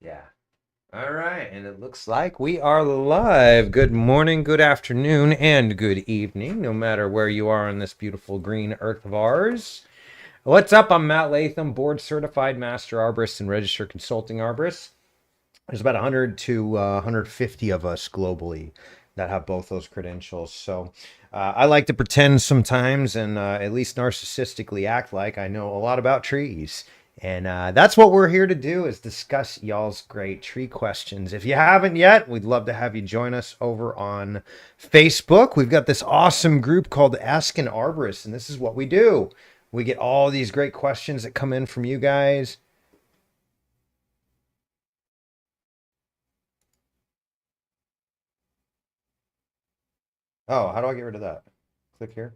Yeah. All right. And it looks like we are live. Good morning, good afternoon, and good evening, no matter where you are on this beautiful green earth of ours. What's up? I'm Matt Latham, board certified master arborist and registered consulting arborist. There's about 100 to 150 of us globally that have both those credentials. So I like to pretend sometimes and at least narcissistically act like I know a lot about trees. And that's what we're here to do is discuss y'all's great tree questions. If you haven't yet, we'd love to have you join us over on Facebook. We've got this awesome group called Ask an Arborist, and this is what we do. We get all these great questions that come in from you guys. Oh, how do I get rid of that? Click here.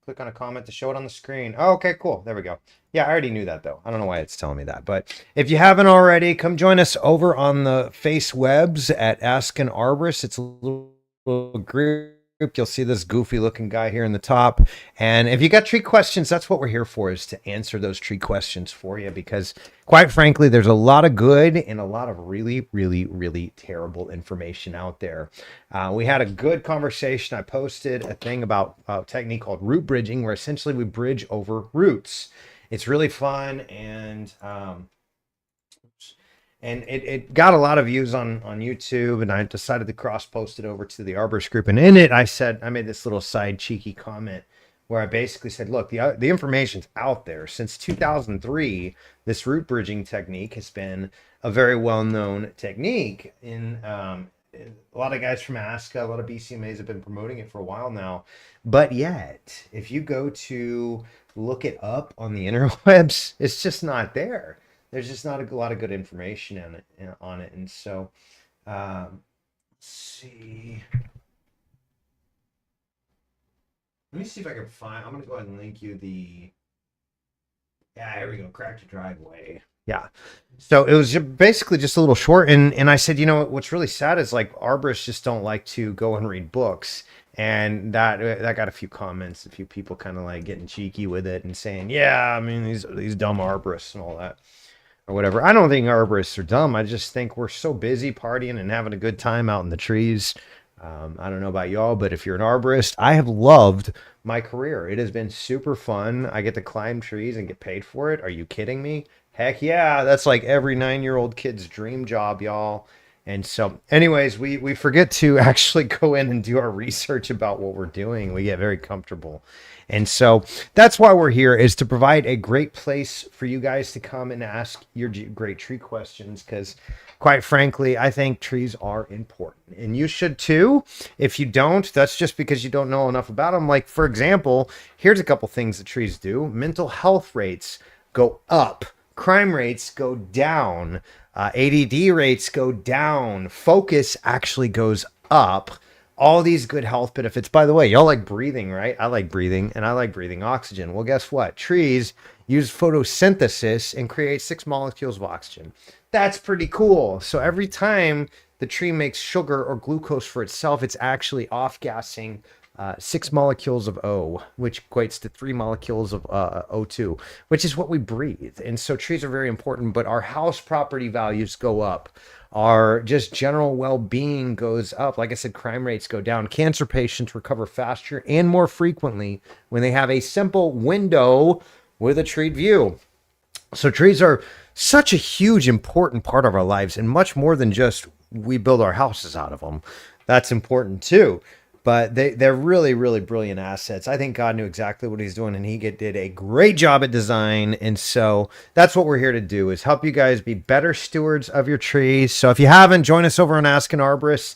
Click on a comment to show it on the screen. Oh, okay, cool. There we go. Yeah, I already knew that though. I don't know why it's telling me that. But if you haven't already, come join us over on the face webs at Ask an Arborist. It's a little group. You'll see this goofy looking guy here in the top. And if you got tree questions, that's what we're here for, is to answer those tree questions for you. Because quite frankly, there's a lot of good and a lot of really, really, really terrible information out there. We had a good conversation. I posted a thing about a technique called root bridging, where essentially we bridge over roots. It's really fun, and it got a lot of views on YouTube, and I decided to cross post it over to the Arborist group. And in it, I made this little side cheeky comment where I basically said, look, the information's out there. Since 2003, this root bridging technique has been a very well-known technique. A lot of guys from Alaska, a lot of BCMAs have been promoting it for a while now. But yet, if you go to look it up on the interwebs, it's just not there. There's just not a lot of good information on it. And so, let's see. Let me see if I can find. I'm going to go ahead and link you the. Yeah, here we go. Cracked your driveway. Yeah. So it was basically just a little short. And I said, what's really sad is like arborists just don't like to go and read books. And that got a few comments, a few people kind of like getting cheeky with it and saying, yeah, I mean, these dumb arborists and all that or whatever. I don't think arborists are dumb. I just think we're so busy partying and having a good time out in the trees. I don't know about y'all, but if you're an arborist, I have loved my career. It has been super fun. I get to climb trees and get paid for it. Are you kidding me? Heck yeah. That's like every 9-year-old kid's dream job, y'all. And so, anyways, we forget to actually go in and do our research about what we're doing. We get very comfortable. And so that's why we're here, is to provide a great place for you guys to come and ask your great tree questions. Because quite frankly, I think trees are important, and you should too. If you don't, that's just because you don't know enough about them. Like, for example, here's a couple things that trees do. Mental health rates go up. Crime rates go down. ADD rates go down. Focus actually goes up. All these good health benefits. By the way, y'all like breathing, right? I like breathing, and I like breathing oxygen. Well, guess what? Trees use photosynthesis and create 6 molecules of oxygen. That's pretty cool. So every time the tree makes sugar or glucose for itself, it's actually off-gassing 6 molecules of O, which equates to 3 molecules of O2, which is what we breathe. And so trees are very important, but our house property values go up. Our just general well-being goes up. Like I said, crime rates go down. Cancer patients recover faster and more frequently when they have a simple window with a treed view. So trees are such a huge, important part of our lives, and much more than just we build our houses out of them. That's important too. But they're really, really brilliant assets. I think God knew exactly what he's doing, and he did a great job at design. And so that's what we're here to do, is help you guys be better stewards of your trees. So if you haven't, join us over on Ask an Arborist.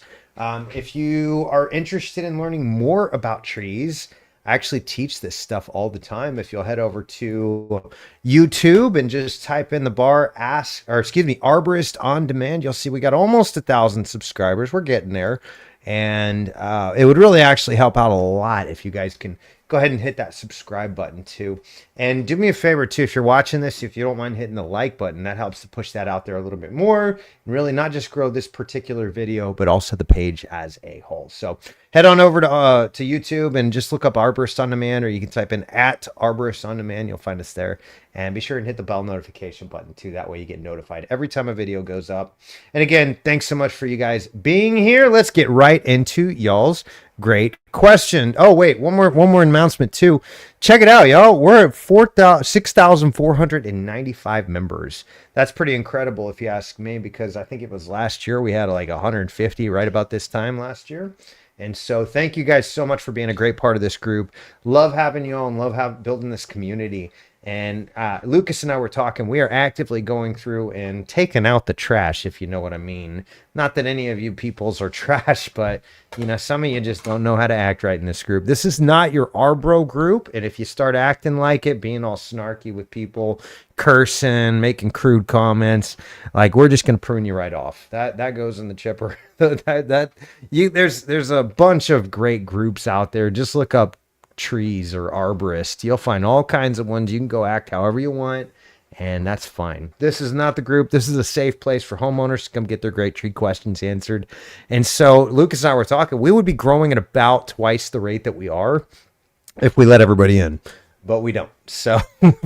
If you are interested in learning more about trees, I actually teach this stuff all the time. If you'll head over to YouTube and just type in the bar Arborist on Demand, you'll see we got almost 1,000 subscribers. We're getting there. And it would really actually help out a lot if you guys can go ahead and hit that subscribe button too. And do me a favor too, if you're watching this, if you don't mind hitting the like button, that helps to push that out there a little bit more and really not just grow this particular video, but also the page as a whole. So head on over to YouTube and just look up Arborist on Demand, or you can type in at Arborist on Demand. You'll find us there. And be sure and hit the bell notification button too. That way you get notified every time a video goes up. And again, thanks so much for you guys being here. Let's get right into y'all's great question. Oh, wait, one more announcement too. Check it out, y'all. We're at 6,495 members. That's pretty incredible if you ask me, because I think it was last year we had like 150 right about this time last year. And so thank you guys so much for being a great part of this group. Love having you all and love building this community. And Lucas and I were talking. We are actively going through and taking out the trash, if you know what I mean. Not that any of you peoples are trash, but you know, some of you just don't know how to act right in this group. This is not your Arbro group. And if you start acting like it, being all snarky with people, cursing, making crude comments, like, we're just gonna prune you right off. That goes in the chipper. There's a bunch of great groups out there. Just look up trees or arborist. You'll find all kinds of ones. You can go act however you want, and that's fine. This is not the group. This is a safe place for homeowners to come get their great tree questions answered. And so Lucas and I were talking, we would be growing at about twice the rate that we are if we let everybody in, but we don't. So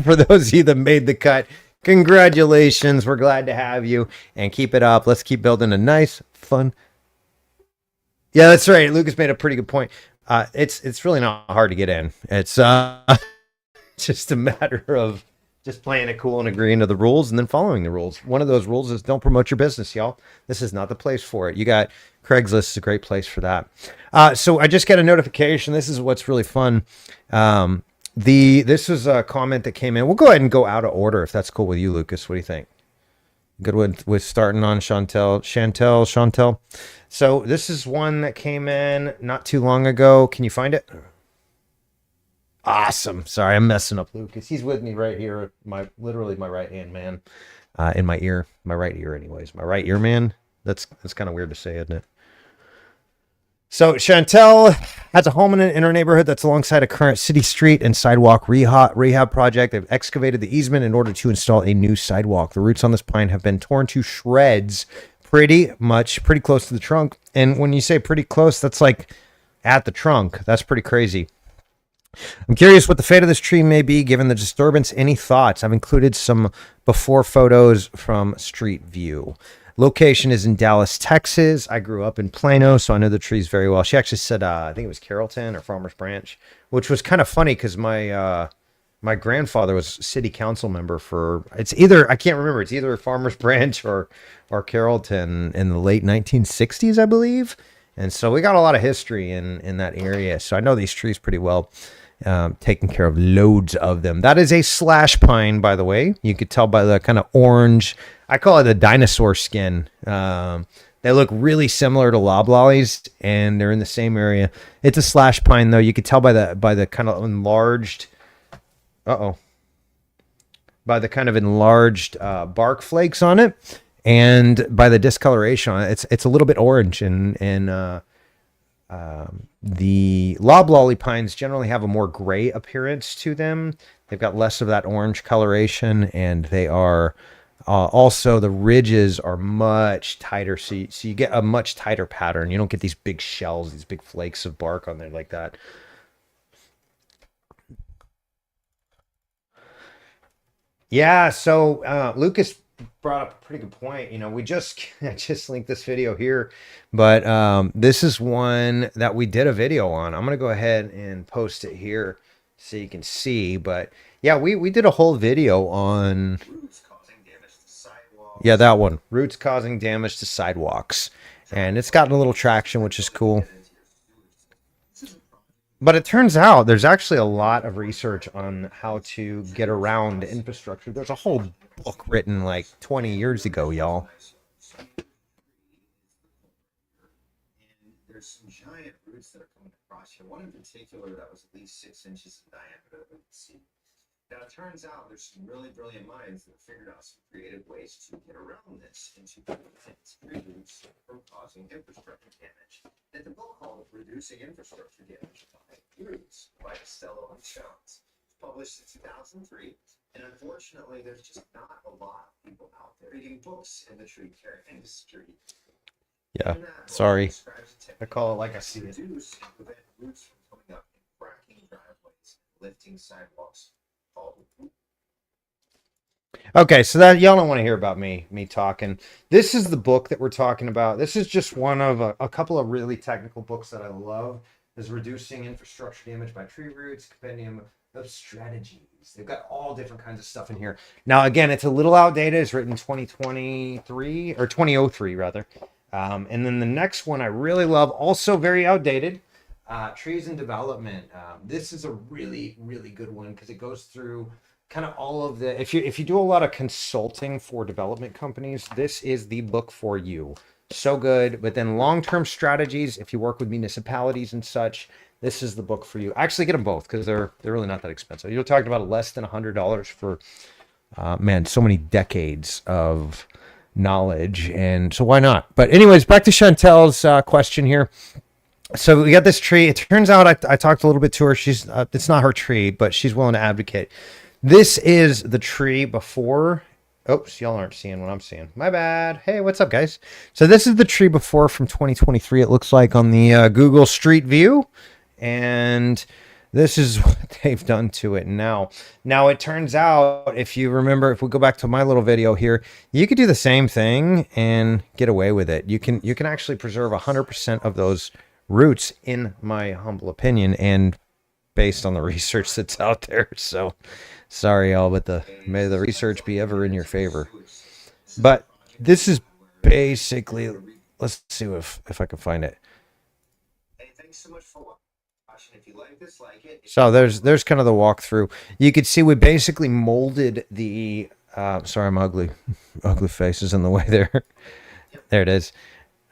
for those of you that made the cut, congratulations. We're glad to have you, and keep it up. Let's keep building a nice, fun. Yeah, that's right. Lucas made a pretty good point. It's really not hard to get in. It's just a matter of just playing it cool and agreeing to the rules and then following the rules. One of those rules is don't promote your business, y'all. This is not the place for it. You got Craigslist is a great place for that. So I just got a notification. This is what's really fun. This was a comment that came in. We'll go ahead and go out of order if that's cool with you, Lucas. What do you think? Good with starting on Chantel. So this is one that came in not too long ago. Can you find it? Awesome. Sorry, I'm messing up Lucas. He's with me right here. Literally my right hand man, in my ear, my right ear. Anyways, my right ear man. That's kind of weird to say, isn't it? So Chantel has a home in her neighborhood that's alongside a current city street and sidewalk rehab project. They've excavated the easement in order to install a new sidewalk. The roots on this pine have been torn to shreds pretty close to the trunk. And when you say pretty close, that's like at the trunk. That's pretty crazy. I'm curious what the fate of this tree may be given the disturbance. Any thoughts? I've included some before photos from Street View. Location is in Dallas, Texas. I grew up in Plano, so I know the trees very well. She actually said, I think it was Carrollton or Farmers Branch, which was kind of funny because my grandfather was city council member for, it's either, I can't remember, it's either Farmers Branch or Carrollton in the late 1960s, I believe. And so we got a lot of history in that area. So I know these trees pretty well. Taking care of loads of them. That is a slash pine, by the way. You could tell by the kind of orange, I call it a dinosaur skin. They look really similar to loblollies, and they're in the same area. It's a slash pine, though. You could tell by the kind of enlarged, by the kind of enlarged bark flakes on it, and by the discoloration on it. It's a little bit orange, and the loblolly pines generally have a more gray appearance to them. They've got less of that orange coloration, and they are also, the ridges are much tighter, so you get a much tighter pattern. You don't get these big shells, these big flakes of bark on there like that. Yeah, so Lucas brought up a pretty good point. You know, I just linked this video here, but this is one that we did a video on. I'm gonna go ahead and post it here so you can see. But yeah, we did a whole video on roots causing damage to sidewalks. Yeah, that one, roots causing damage to sidewalks, and it's gotten a little traction, which is cool. But it turns out there's actually a lot of research on how to get around infrastructure. There's a whole book written like 20 years ago, y'all. And there's some giant roots that are coming across here. One in particular that was at least 6 inches in diameter. Now, it turns out there's some really brilliant minds that figured out some creative ways to get around this and to prevent tree roots from causing infrastructure damage. And the book called Reducing Infrastructure Damage by Roots by Costello and Jones. It was published in 2003. And unfortunately, there's just not a lot of people out there reading books in the tree care industry. Yeah, sorry. I call it like I see it. Reduce and prevent roots from coming up and cracking driveways, lifting sidewalks. Okay, so that y'all don't want to hear about me talking. This is the book that we're talking about. This is just one of a couple of really technical books that I love. Is Reducing Infrastructure Damage by Tree Roots, Compendium of Strategies. They've got all different kinds of stuff in here. Now, again, it's a little outdated. It's written 2023 or 2003 rather. And then the next one I really love, also very outdated. Trees and Development. This is a really, really good one because it goes through kind of all of the, if you do a lot of consulting for development companies, this is the book for you. So good. But then long-term strategies, if you work with municipalities and such, this is the book for you. Actually, get them both because they're really not that expensive. You're talking about less than $100 for, man, so many decades of knowledge. And so why not? But anyways, back to Chantel's question here. So we got this tree. It turns out I talked a little bit to her. She's it's not her tree, but she's willing to advocate. This is the tree before. Oops, y'all aren't seeing what I'm seeing. My bad. Hey, what's up, guys? So this is the tree before from 2023. It looks like on the Google Street View, and this is what they've done to it now. Now it turns out, if you remember, if we go back to my little video here, you could do the same thing and get away with it. You can actually preserve 100% of those roots, in my humble opinion, and based on the research that's out there. So sorry, y'all, but may the research be ever in your favor. But this is basically, let's see if I can find it. Hey, thanks so much for watching. If you like this, like it. So there's kind of the walkthrough. You could see we basically molded the sorry, I'm ugly faces in the way there. There it is.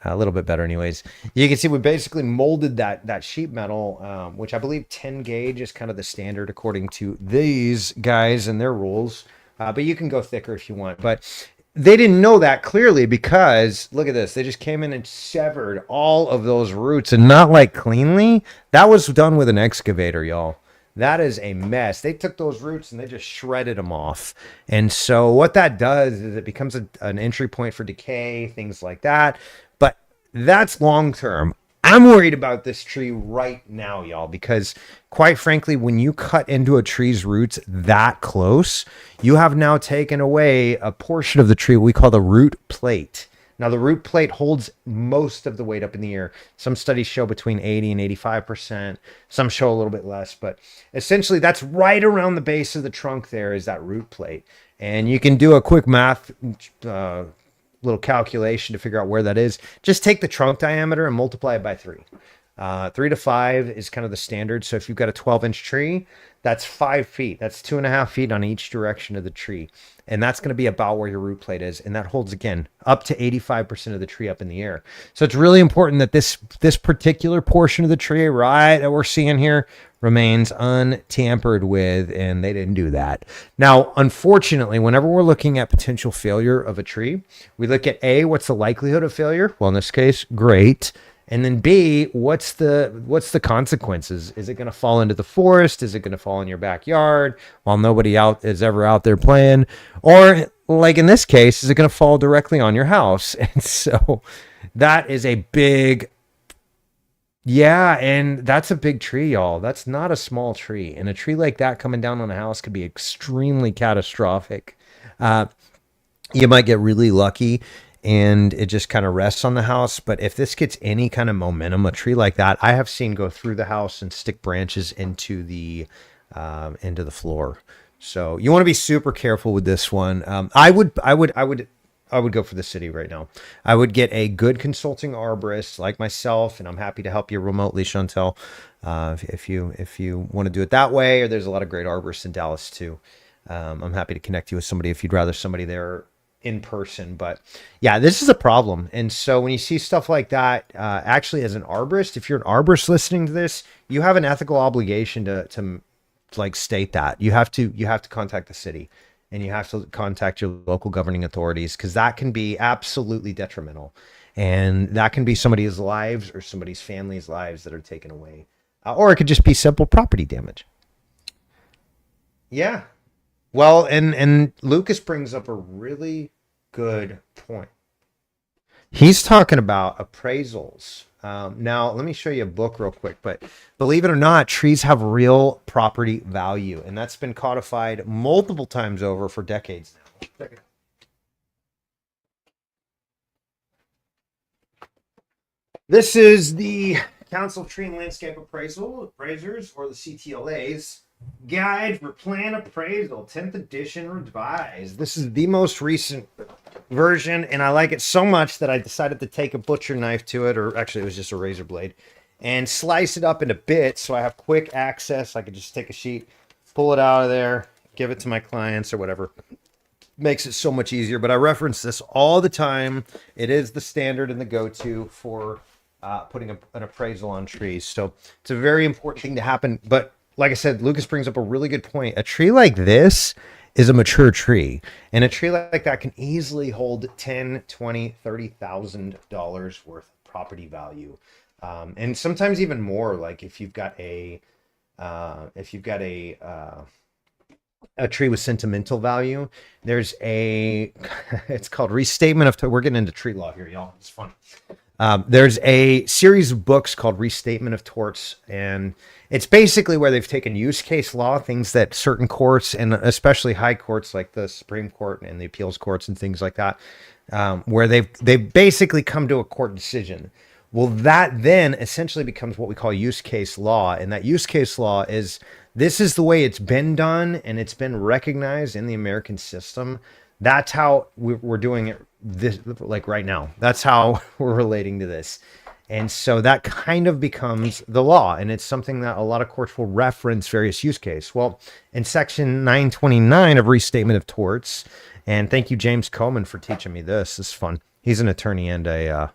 A little bit better anyways. You can see we basically molded that sheet metal, which I believe 10 gauge is kind of the standard according to these guys and their rules. But you can go thicker if you want. But they didn't know that clearly because, look at this. They just came in and severed all of those roots, and not like cleanly. That was done with an excavator, y'all. That is a mess. They took those roots and they just shredded them off. And so what that does is it becomes an entry point for decay, things like that. But that's long term. I'm worried about this tree right now, y'all, because quite frankly, when you cut into a tree's roots that close, you have now taken away a portion of the tree we call the root plate. Now, the root plate holds most of the weight up in the air. Some studies show between 80 and 85%. Some show a little bit less, but essentially that's right around the base of the trunk there is that root plate. And you can do a quick math little calculation to figure out where that is. Just take the trunk diameter and multiply it by 3. 3 to 5 is kind of the standard. So if you've got a 12-inch tree, that's 5 feet. That's 2.5 feet on each direction of the tree. And that's going to be about where your root plate is. And that holds, again, up to 85% of the tree up in the air. So it's really important that this particular portion of the tree, right, that we're seeing here remains untampered with, and they didn't do that. Now, unfortunately, whenever we're looking at potential failure of a tree, we look at A, what's the likelihood of failure? Well, in this case, great. And then B, what's the consequences? Is it going to fall into the forest? Is it going to fall in your backyard while nobody is ever out there playing? Or like in this case, is it going to fall directly on your house? And so that is a big, yeah, and that's a big tree, y'all. That's not a small tree. And a tree like that coming down on a house could be extremely catastrophic. You might get really lucky and it just kind of rests on the house. But if this gets any kind of momentum, a tree like that, I have seen go through the house and stick branches into the floor. So you want to be super careful with this one. I would go for the city right now. I would get a good consulting arborist like myself, and I'm happy to help you remotely, Chantel, if you want to do it that way. Or there's a lot of great arborists in Dallas too. I'm happy to connect you with somebody if you'd rather somebody there in person. But yeah, this is a problem. And so when you see stuff like that, actually as an arborist, if you're an arborist listening to this, you have an ethical obligation to like state that. You have to contact the city, and you have to contact your local governing authorities, because that can be absolutely detrimental, and that can be somebody's lives or somebody's family's lives that are taken away, or it could just be simple property damage. Yeah. Well, and Lucas brings up a really good point. He's talking about appraisals. Now, let me show you a book real quick. But believe it or not, trees have real property value, and that's been codified multiple times over for decades now. Check it out. This is the Council of Tree and Landscape Appraisers, or the CTLA's Guide for Plan Appraisal, 10th edition revised. This is the most recent version, and I like it so much that I decided to take a butcher knife to it, or actually it was just a razor blade, and slice it up into bits so I have quick access. I could just take a sheet, pull it out of there, give it to my clients or whatever. Makes it so much easier, but I reference this all the time. It is the standard and the go-to for putting an appraisal on trees. So it's a very important thing to happen. But like I said, Lucas brings up a really good point. A tree like this is a mature tree, and a tree like that can easily hold $10, $20, $30,000 worth of property value, and sometimes even more. Like if you've got a tree with sentimental value, there's a it's called Restatement of. We're getting into tree law here, y'all. It's fun. There's a series of books called Restatement of Torts, and it's basically where they've taken use case law, things that certain courts, and especially high courts like the Supreme Court and the appeals courts and things like that, where they've basically come to a court decision. Well, that then essentially becomes what we call use case law, and that use case law is, this is the way it's been done, and it's been recognized in the American system. That's how we're doing it this, like right now. That's how we're relating to this. And so that kind of becomes the law, and it's something that a lot of courts will reference various use case. Well, in section 929 of Restatement of Torts, and thank you, James Coleman, for teaching me this. This is fun. He's an attorney and a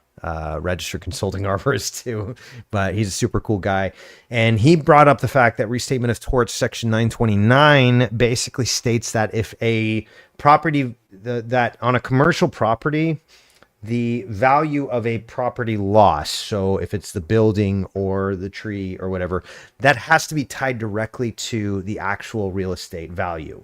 registered consulting arborist too, but he's a super cool guy. And he brought up the fact that Restatement of Torts section 929 basically states that if a property that on a commercial property, the value of a property loss, so if it's the building or the tree or whatever, that has to be tied directly to the actual real estate value.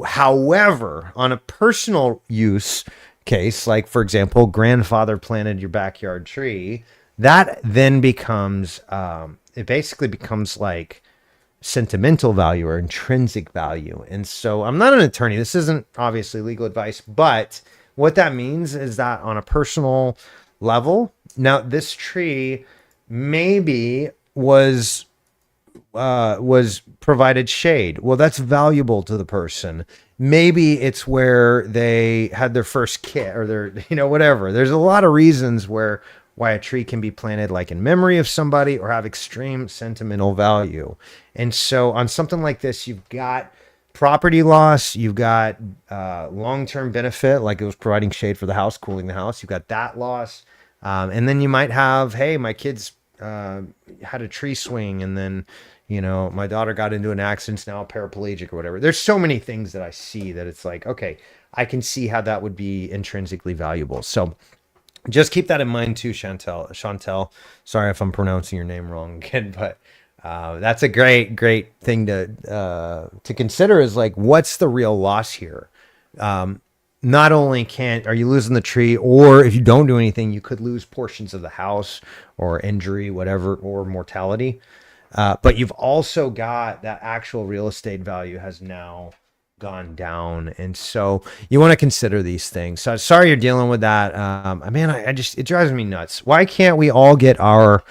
However, on a personal use case, like for example, grandfather planted your backyard tree, that then becomes it basically becomes like sentimental value or intrinsic value. And so I'm not an attorney, this isn't obviously legal advice, but what that means is that on a personal level, now this tree maybe was provided shade. Well, that's valuable to the person. Maybe it's where they had their first kid, or their, whatever. There's a lot of reasons why a tree can be planted like in memory of somebody or have extreme sentimental value. And so on something like this, you've got property loss, you've got long-term benefit, like it was providing shade for the house, cooling the house. You've got that loss. And then you might have, hey, my kids had a tree swing, and then, my daughter got into an accident, now paraplegic or whatever. There's so many things that I see that it's like, okay, I can see how that would be intrinsically valuable. So just keep that in mind too, Chantel. Sorry if I'm pronouncing your name wrong again, but that's a great thing to consider, is like, what's the real loss here? Not only are you losing the tree, or if you don't do anything, you could lose portions of the house or injury, whatever, or mortality. But you've also got that actual real estate value has now gone down. And so you want to consider these things. So sorry you're dealing with that. Man, it drives me nuts. Why can't we all get our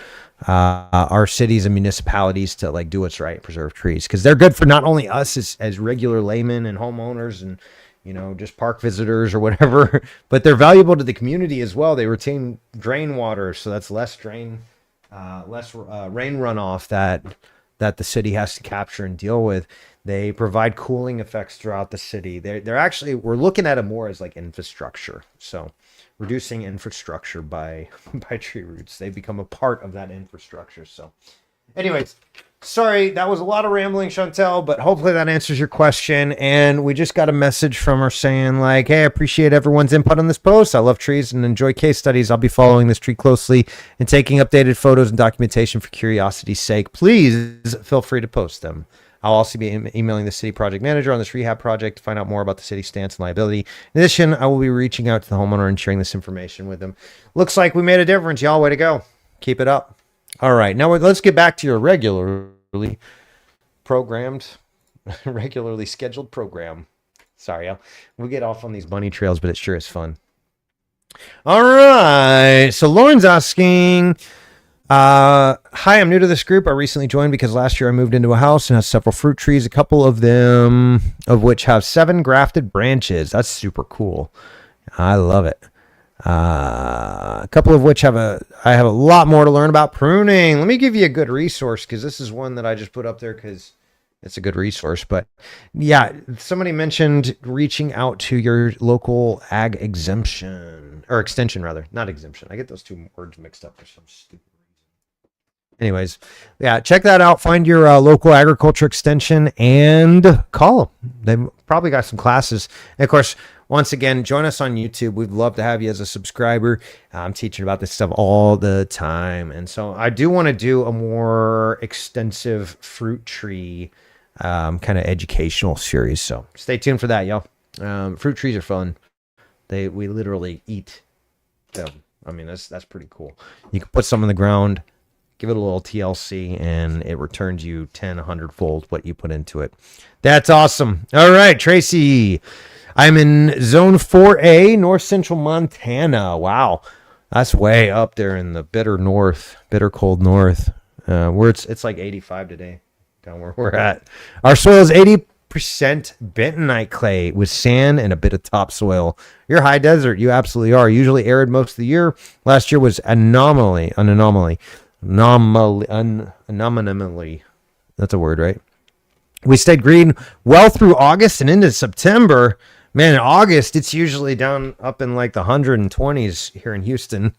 cities and municipalities to like do what's right, preserve trees? Because they're good for not only us as regular laymen and homeowners and just park visitors or whatever, but they're valuable to the community as well. They retain drain water, so that's less rain runoff that the city has to capture and deal with. They provide cooling effects throughout the city. They're actually, we're looking at it more as like infrastructure. So reducing infrastructure by tree roots, they become a part of that infrastructure. So anyways, Sorry, that was a lot of rambling, Chantel, but hopefully that answers your question. And we just got a message from her saying, like, hey, I appreciate everyone's input on this post. I love trees and enjoy case studies. I'll be following this tree closely and taking updated photos and documentation for curiosity's sake. Please feel free to post them. I'll also be emailing the city project manager on this rehab project to find out more about the city's stance and liability. In addition, I will be reaching out to the homeowner and sharing this information with them. Looks like we made a difference, y'all. Way to go. Keep it up. All right, now let's get back to your regularly programmed, regularly scheduled program. Sorry, we'll get off on these bunny trails, but it sure is fun. All right, so Lauren's asking, hi, I'm new to this group. I recently joined because last year I moved into a house and has several fruit trees, a couple of them of which have 7 grafted branches. That's super cool. I love it. A couple of which I have a lot more to learn about pruning. Let me give you a good resource, because this is one that I just put up there because it's a good resource. But yeah, somebody mentioned reaching out to your local ag exemption, or extension rather, not exemption. I get those two words mixed up for some stupid reason. Anyways, yeah, check that out. Find your local agriculture extension and call them. They've probably got some classes. And of course, once again, join us on YouTube. We'd love to have you as a subscriber. I'm teaching about this stuff all the time. And so I do want to do a more extensive fruit tree kind of educational series. So stay tuned for that, y'all. Fruit trees are fun. We literally eat them. I mean, that's pretty cool. You can put some in the ground, give it a little TLC, and it returns you 10, 100-fold what you put into it. That's awesome. All right, Tracy. I'm in Zone 4A, North Central Montana. Wow. That's way up there in the bitter cold north, where it's like 85 today, down where we're at. Our soil is 80% bentonite clay with sand and a bit of topsoil. You're high desert. You absolutely are. Usually arid most of the year. Last year was an anomaly. That's a word, right? We stayed green well through August and into September. Man, in August, it's usually down up in like the 120s here in Houston.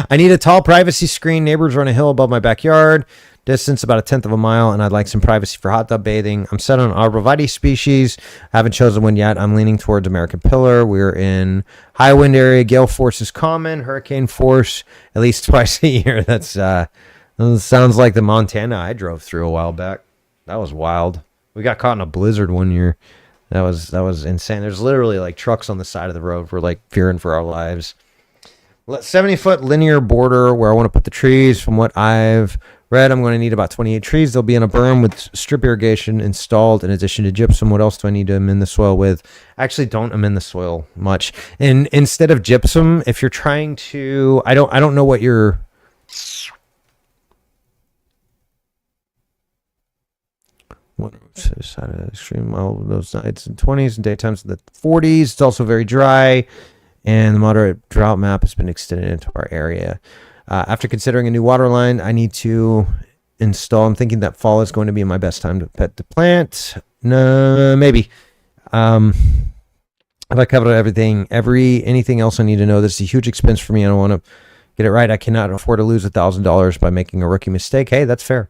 I need a tall privacy screen. Neighbors run a hill above my backyard. Distance about 1/10 of a mile, and I'd like some privacy for hot tub bathing. I'm set on Arborist species. I haven't chosen one yet. I'm leaning towards American Pillar. We're in high wind area. Gale force is common. Hurricane force at least twice a year. That sounds like the Montana I drove through a while back. That was wild. We got caught in a blizzard one year. That was insane. There's literally like trucks on the side of the road. We're like fearing for our lives. 70-foot linear border where I want to put the trees. From what I've read, I'm going to need about 28 trees. They'll be in a berm with strip irrigation installed in addition to gypsum. What else do I need to amend the soil with? I actually don't amend the soil much. And instead of gypsum, if you're trying to, I don't know what your side of the extreme, well, those nights in 20s and daytimes in the 40s. It's also very dry, and the moderate drought map has been extended into our area. After considering a new water line I need to install, I'm thinking that fall is going to be my best time to pet the plant. No, maybe. Have I covered everything? Anything else I need to know? This is a huge expense for me. I don't want to get it right. I cannot afford to lose $1,000 by making a rookie mistake. Hey, that's fair.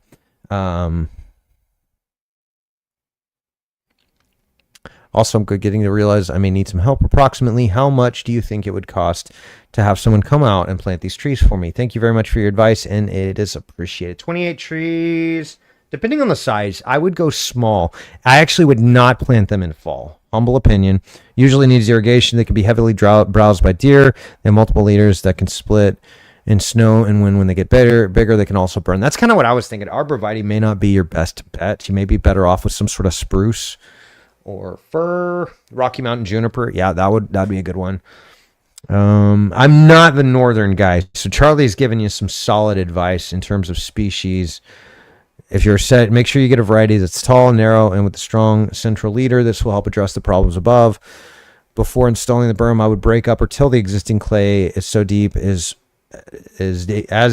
Also, I'm getting to realize I may need some help. Approximately how much do you think it would cost to have someone come out and plant these trees for me? Thank you very much for your advice, and it is appreciated. 28 trees. Depending on the size, I would go small. I actually would not plant them in fall. Humble opinion. Usually needs irrigation. They can be heavily browsed by deer. They have multiple leaders that can split in snow, and when they get bigger, they can also burn. That's kind of what I was thinking. Arborvitae may not be your best bet. You may be better off with some sort of spruce or fir. Rocky Mountain juniper. Yeah, that'd be a good one. I'm not the northern guy, so Charlie's giving you some solid advice in terms of species. If you're set, make sure you get a variety that's tall, narrow, and with a strong central leader. This will help address the problems above. Before installing the berm, I would break up or till the existing clay is so deep is as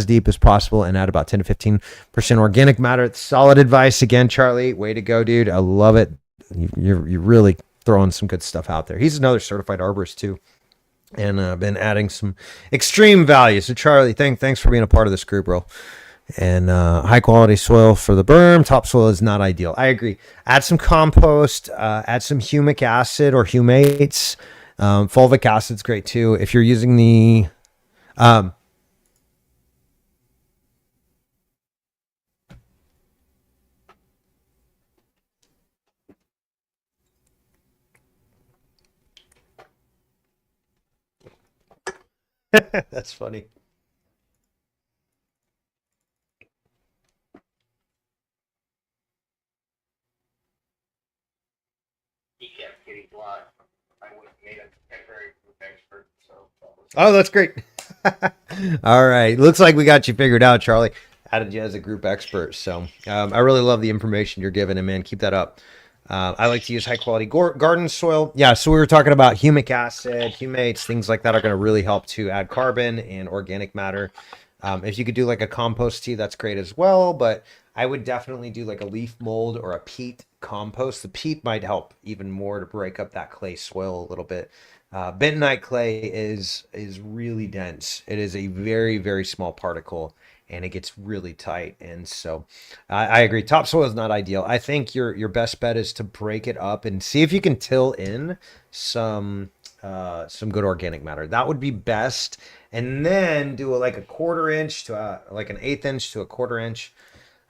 deep as possible, and add about 10 to 15% organic matter. It's solid advice again, Charlie. Way to go, dude. I love it. You're really throwing some good stuff out there. He's another certified arborist too, and been adding some extreme value. So Charlie, thanks for being a part of this group, bro. And high quality soil for the berm. Topsoil is not ideal. I agree. Add some compost. Add some humic acid or humates. Fulvic acid's great too. If you're using the um, that's funny. He kept getting blocked. I would have made a temporary group expert, so that was Oh, that's great. All right. Looks like we got you figured out, Charlie. Added you as a group expert. So I really love the information you're giving, and man, keep that up. I like to use high quality garden soil. Yeah. So we were talking about humic acid, humates, things like that are going to really help to add carbon and organic matter. If you could do like a compost tea, that's great as well. But I would definitely do like a leaf mold or a peat compost. The peat might help even more to break up that clay soil a little bit. Bentonite clay is really dense. It is a very, very small particle, and it gets really tight. And so, I agree. Topsoil is not ideal. I think your best bet is to break it up and see if you can till in some good organic matter. That would be best. And then do like a quarter inch to like an eighth inch to a quarter inch,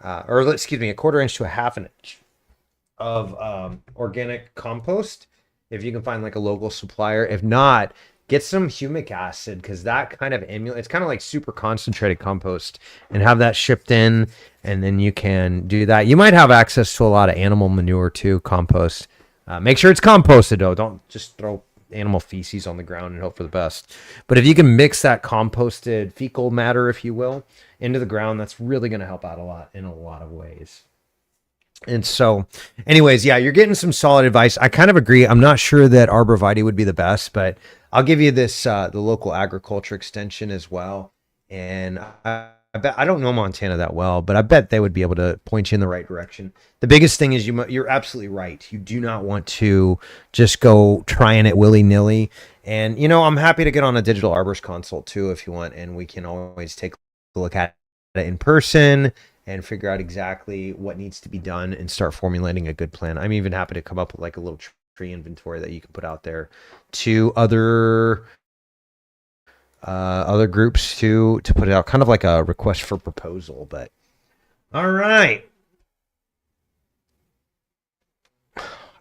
or excuse me, a quarter inch to a half an inch of organic compost if you can find like a local supplier. If not, get some humic acid because that kind of emulates, it's kind of like super concentrated compost, and have that shipped in, and then you can do that. You might have access to a lot of animal manure too, compost. Make sure it's composted though. Don't just throw animal feces on the ground and hope for the best. But if you can mix that composted fecal matter, if you will, into the ground, that's really going to help out a lot in a lot of ways. And so, anyways, yeah, you're getting some solid advice. I kind of agree. I'm not sure that arborvitae would be the best, but I'll give you this the local agriculture extension as well. And I bet I don't know Montana that well, but I bet they would be able to point you in the right direction. The biggest thing is you're absolutely right. You do not want to just go trying it willy nilly. And I'm happy to get on a digital arborist consult too if you want, and we can always take a look at it in person and figure out exactly what needs to be done and start formulating a good plan. I'm even happy to come up with like a little tree inventory that you can put out there to other groups to put it out, kind of like a request for proposal. But all right,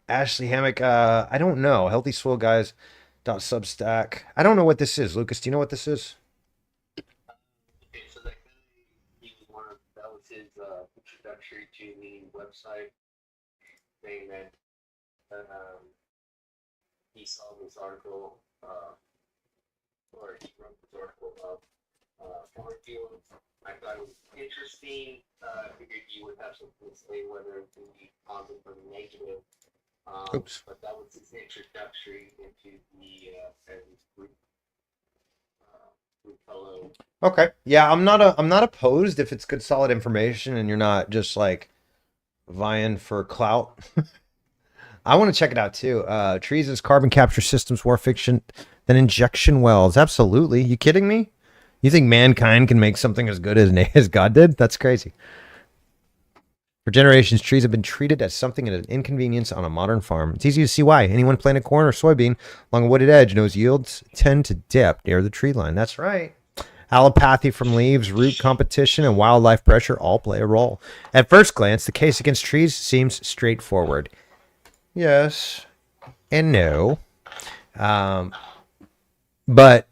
Ashley Hammock, I don't know. Healthy Soil Guys .substack. I don't know what this is. Lucas, do you know what this is? okay. So that was his introductory to the website, saying that he saw this article, or he wrote this article about farm fields. I thought it was interesting. I figured you would have something to say, whether it be positive or negative. Oops. But that was his introductory into the group fellow. Okay. Yeah, I'm not opposed if it's good solid information and you're not just like vying for clout. I want to check it out too. Trees as carbon capture systems more efficient than injection wells. Absolutely. You kidding me? You think mankind can make something as good as God did? That's crazy. For generations, trees have been treated as something of an inconvenience on a modern farm. It's easy to see why. Anyone planting corn or soybean along a wooded edge knows yields tend to dip near the tree line. That's right. Allopathy from leaves, root competition, and wildlife pressure all play a role. At first glance, the case against trees seems straightforward. Yes and no. But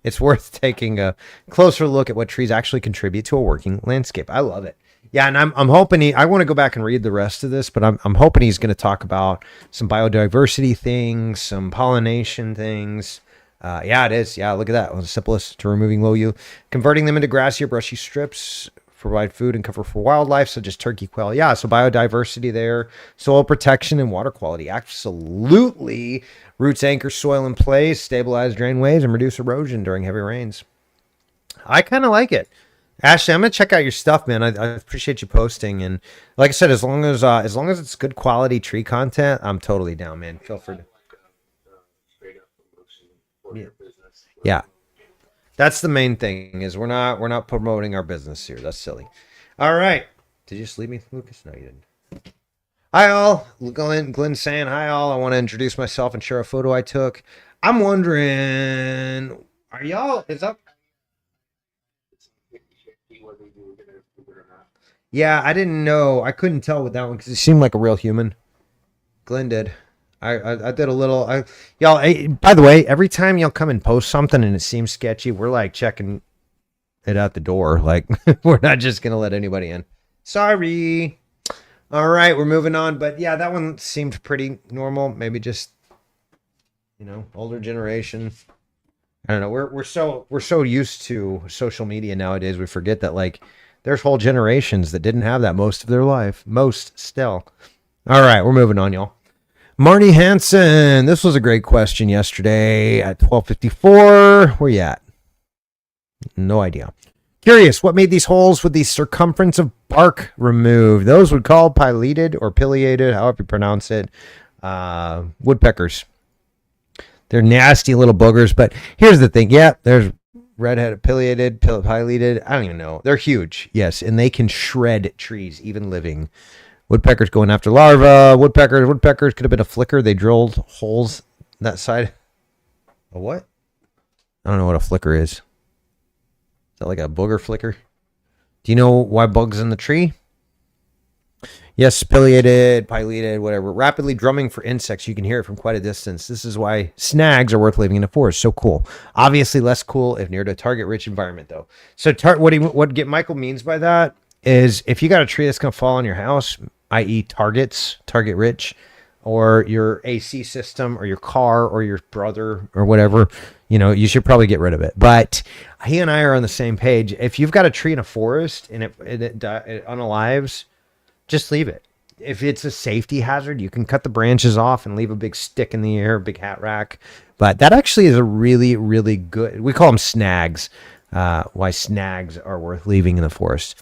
it's worth taking a closer look at what trees actually contribute to a working landscape. I love it. Yeah, and I'm hoping I want to go back and read the rest of this, but I'm hoping he's going to talk about some biodiversity things, some pollination things. Yeah, it is. Yeah, look at that. One of the simplest to removing low yield, converting them into grassy or brushy strips, provide food and cover for wildlife such as turkey, quail. Yeah, so biodiversity there, soil protection and water quality. Absolutely. Roots anchor soil in place, stabilize drainways, and reduce erosion during heavy rains. I kind of like it. Ashley, I'm gonna check out your stuff, man. I appreciate you posting, and like I said, as long as it's good quality tree content, I'm totally down, man. Feel free to. Straight up promotion for Yeah. your business. Yeah. That's the main thing. Is we're not promoting our business here. That's silly. All right. Did you just leave me, Lucas? No, you didn't. Hi all. Glenn saying hi all. I want to introduce myself and share a photo I took. I'm wondering, are y'all? Is up? It's 50-50 whether you were gonna do it or not. Yeah, I didn't know. I couldn't tell with that one because he seemed like a real human. Glenn did. I did a little. Y'all. By the way, every time y'all come and post something and it seems sketchy, we're like checking it out the door. Like we're not just gonna let anybody in. Sorry. All right, we're moving on. But yeah, that one seemed pretty normal. Maybe just older generation. I don't know. We're so used to social media nowadays. We forget that like there's whole generations that didn't have that most of their life. Most still. All right, we're moving on, y'all. Marty Hansen, this was a great question yesterday at 12:54. Where you at? No idea. Curious, what made these holes with the circumference of bark removed? Those would call pileated or pileated, however you pronounce it, woodpeckers. They're nasty little boogers, but here's the thing. Yeah, there's redheaded, pileated, pileated. I don't even know. They're huge, yes, and they can shred trees, even living. Woodpeckers going after larvae. Woodpeckers could have been a flicker. They drilled holes that side. A what? I don't know what a flicker is. Is that like a booger flicker? Do you know why bugs in the tree? Yes, pileated, whatever. Rapidly drumming for insects. You can hear it from quite a distance. This is why snags are worth living in a forest. So cool. Obviously less cool if near to a target-rich environment, though. So what Michael means by that is if you got a tree that's going to fall on your house, i.e. target rich, or your AC system or your car or your brother or whatever, you should probably get rid of it. But he and I are on the same page. If you've got a tree in a forest and it unalives, just leave it. If it's a safety hazard, you can cut the branches off and leave a big stick in the air, big hat rack. But that actually is a really, really good, we call them snags, why snags are worth leaving in the forest.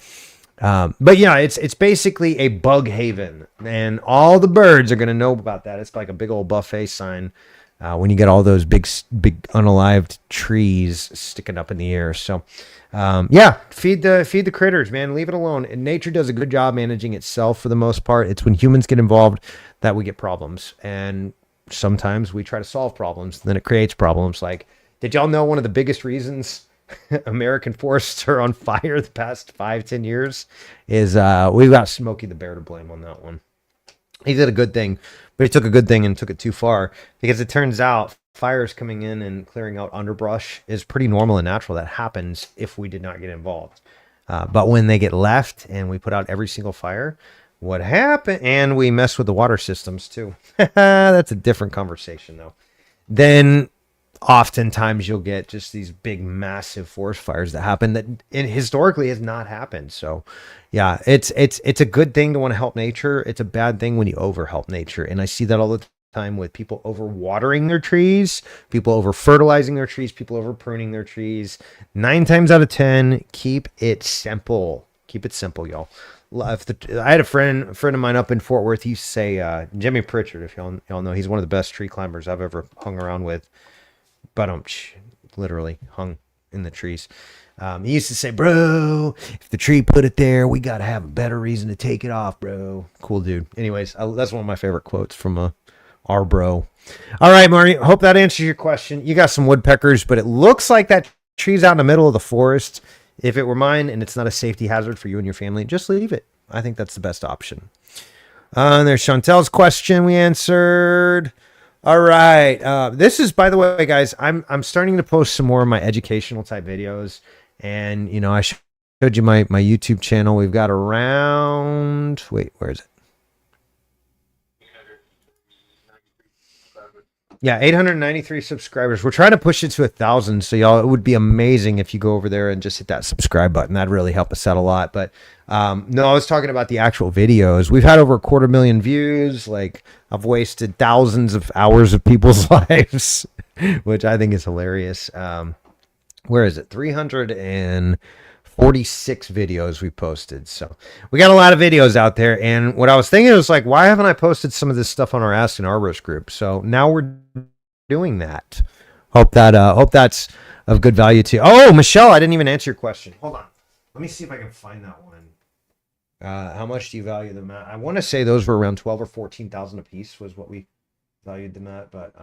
But yeah, it's basically a bug haven, and all the birds are going to know about that. It's like a big old buffet sign when you get all those big unalived trees sticking up in the air. So yeah, feed the critters, man. Leave it alone. And nature does a good job managing itself for the most part. It's when humans get involved that we get problems, and sometimes we try to solve problems, then it creates problems. Like, did y'all know one of the biggest reasons American forests are on fire the past 5-10 years is we've got Smokey the Bear to blame on that one. He did a good thing, but he took a good thing and took it too far, because it turns out fires coming in and clearing out underbrush is pretty normal and natural. That happens if we did not get involved. But when they get left and we put out every single fire, what happened? And we mess with the water systems too. That's a different conversation though. Then oftentimes you'll get just these big, massive forest fires that happen that historically has not happened. So yeah, it's a good thing to want to help nature. It's a bad thing when you over help nature. And I see that all the time with people over watering their trees, people over fertilizing their trees, people over pruning their trees. 9 times out of 10, keep it simple. Keep it simple, y'all. I had a friend of mine up in Fort Worth. He used to say, Jimmy Pritchard, if y'all know, he's one of the best tree climbers I've ever hung around with. But literally hung in the trees. He used to say, bro, if the tree put it there, we got to have a better reason to take it off, bro. Cool dude. Anyways, that's one of my favorite quotes from our bro. All right, Marty, hope that answers your question. You got some woodpeckers, but it looks like that tree's out in the middle of the forest. If it were mine and it's not a safety hazard for you and your family, just leave it. I think that's the best option. And there's Chantel's question we answered. All right. This is, by the way, guys, I'm starting to post some more of my educational type videos. And, I showed you my YouTube channel. We've got around, wait, where is it? Yeah, 893 subscribers. We're trying to push it to 1,000. So y'all, it would be amazing if you go over there and just hit that subscribe button. That'd really help us out a lot. But no, I was talking about the actual videos. We've had over 250,000 views. Like, I've wasted thousands of hours of people's lives, which I think is hilarious. Where is it? 346 videos we posted. So we got a lot of videos out there. And what I was thinking was like, why haven't I posted some of this stuff on our Ask an Arborist group? So now we're doing that. Hope that's of good value to you. Oh, Michelle, I didn't even answer your question. Hold on. Let me see if I can find that one. How much do you value them at? I want to say those were around 12 or 14,000 a piece was what we valued them at, but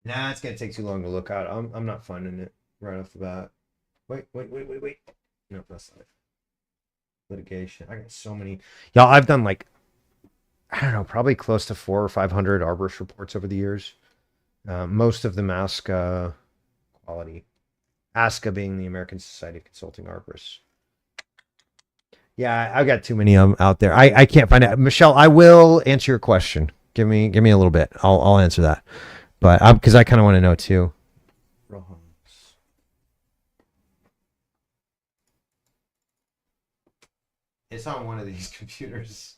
nah, it's gonna take too long to look out. I'm not finding it right off the bat. Wait. No, that's not it. Litigation. I got so many. Y'all, I've done like I don't know, probably close to 400 or 500 arborist reports over the years. Most of them ask quality. ASCA being the American Society of Consulting Arborists. Yeah, I've got too many of them out there. I can't find it. Michelle, I will answer your question. Give me a little bit. I'll answer that. But because I kind of want to know too. It's on one of these computers.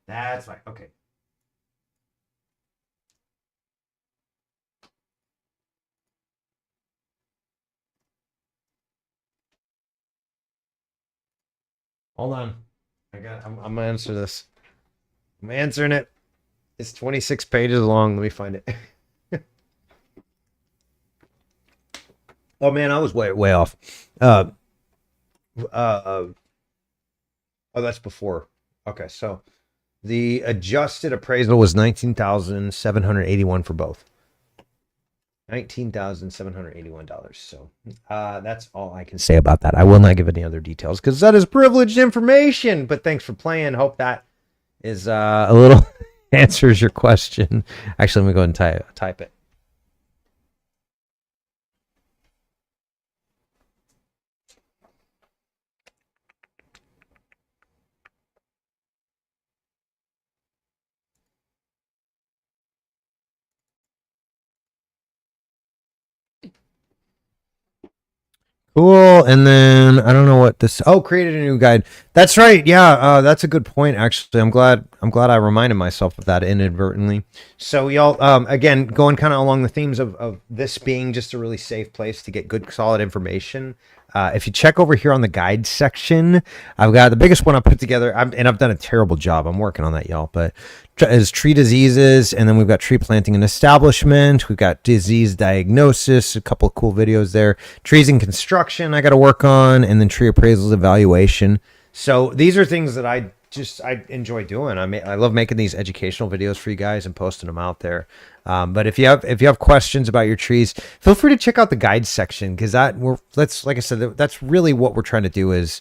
That's fine. Okay. Hold on. I'm gonna answer this. I'm answering it. It's 26 pages long. Let me find it. Oh man, I was way off. Oh, that's before. Okay, so the adjusted appraisal was 19,781 for both. $19,781. So that's all I can say about that. I will not give any other details because that is privileged information. But thanks for playing. Hope that is a little answers your question. Actually, let me go ahead and type it. Cool. And then I don't know what this. Oh, created a new guide. That's right. Yeah, that's a good point. Actually, I'm glad I reminded myself of that inadvertently. So y'all, again, going kind of along the themes of this being just a really safe place to get good, solid information. If you check over here on the guide section, I've got the biggest one I put together, and I've done a terrible job. I'm working on that, y'all. But is tree diseases, and then we've got tree planting and establishment. We've got disease diagnosis, a couple of cool videos there. Trees and construction I got to work on, and then tree appraisals evaluation. So these are things that I enjoy doing. I love making these educational videos for you guys and posting them out there. But if you have questions about your trees, feel free to check out the guide section because like I said, that's really what we're trying to do is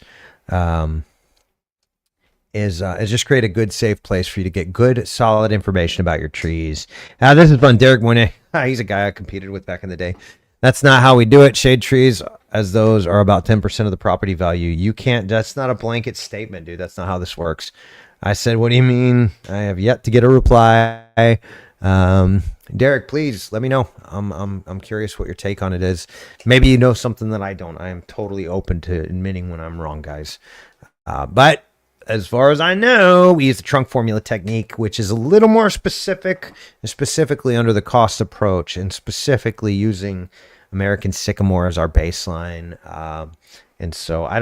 just create a good, safe place for you to get good, solid information about your trees. This is fun. Derek Moynier, he's a guy I competed with back in the day. That's not how we do it. Shade trees, as those are about 10% of the property value. You can't, that's not a blanket statement, dude. That's not how this works. I said, what do you mean? I have yet to get a reply. Derek, please let me know. I'm curious what your take on it is. Maybe you know something that I don't. I am totally open to admitting when I'm wrong, guys. But as far as I know, we use the trunk formula technique, which is a little more specific, specifically under the cost approach, and specifically using American sycamore as our baseline. And so I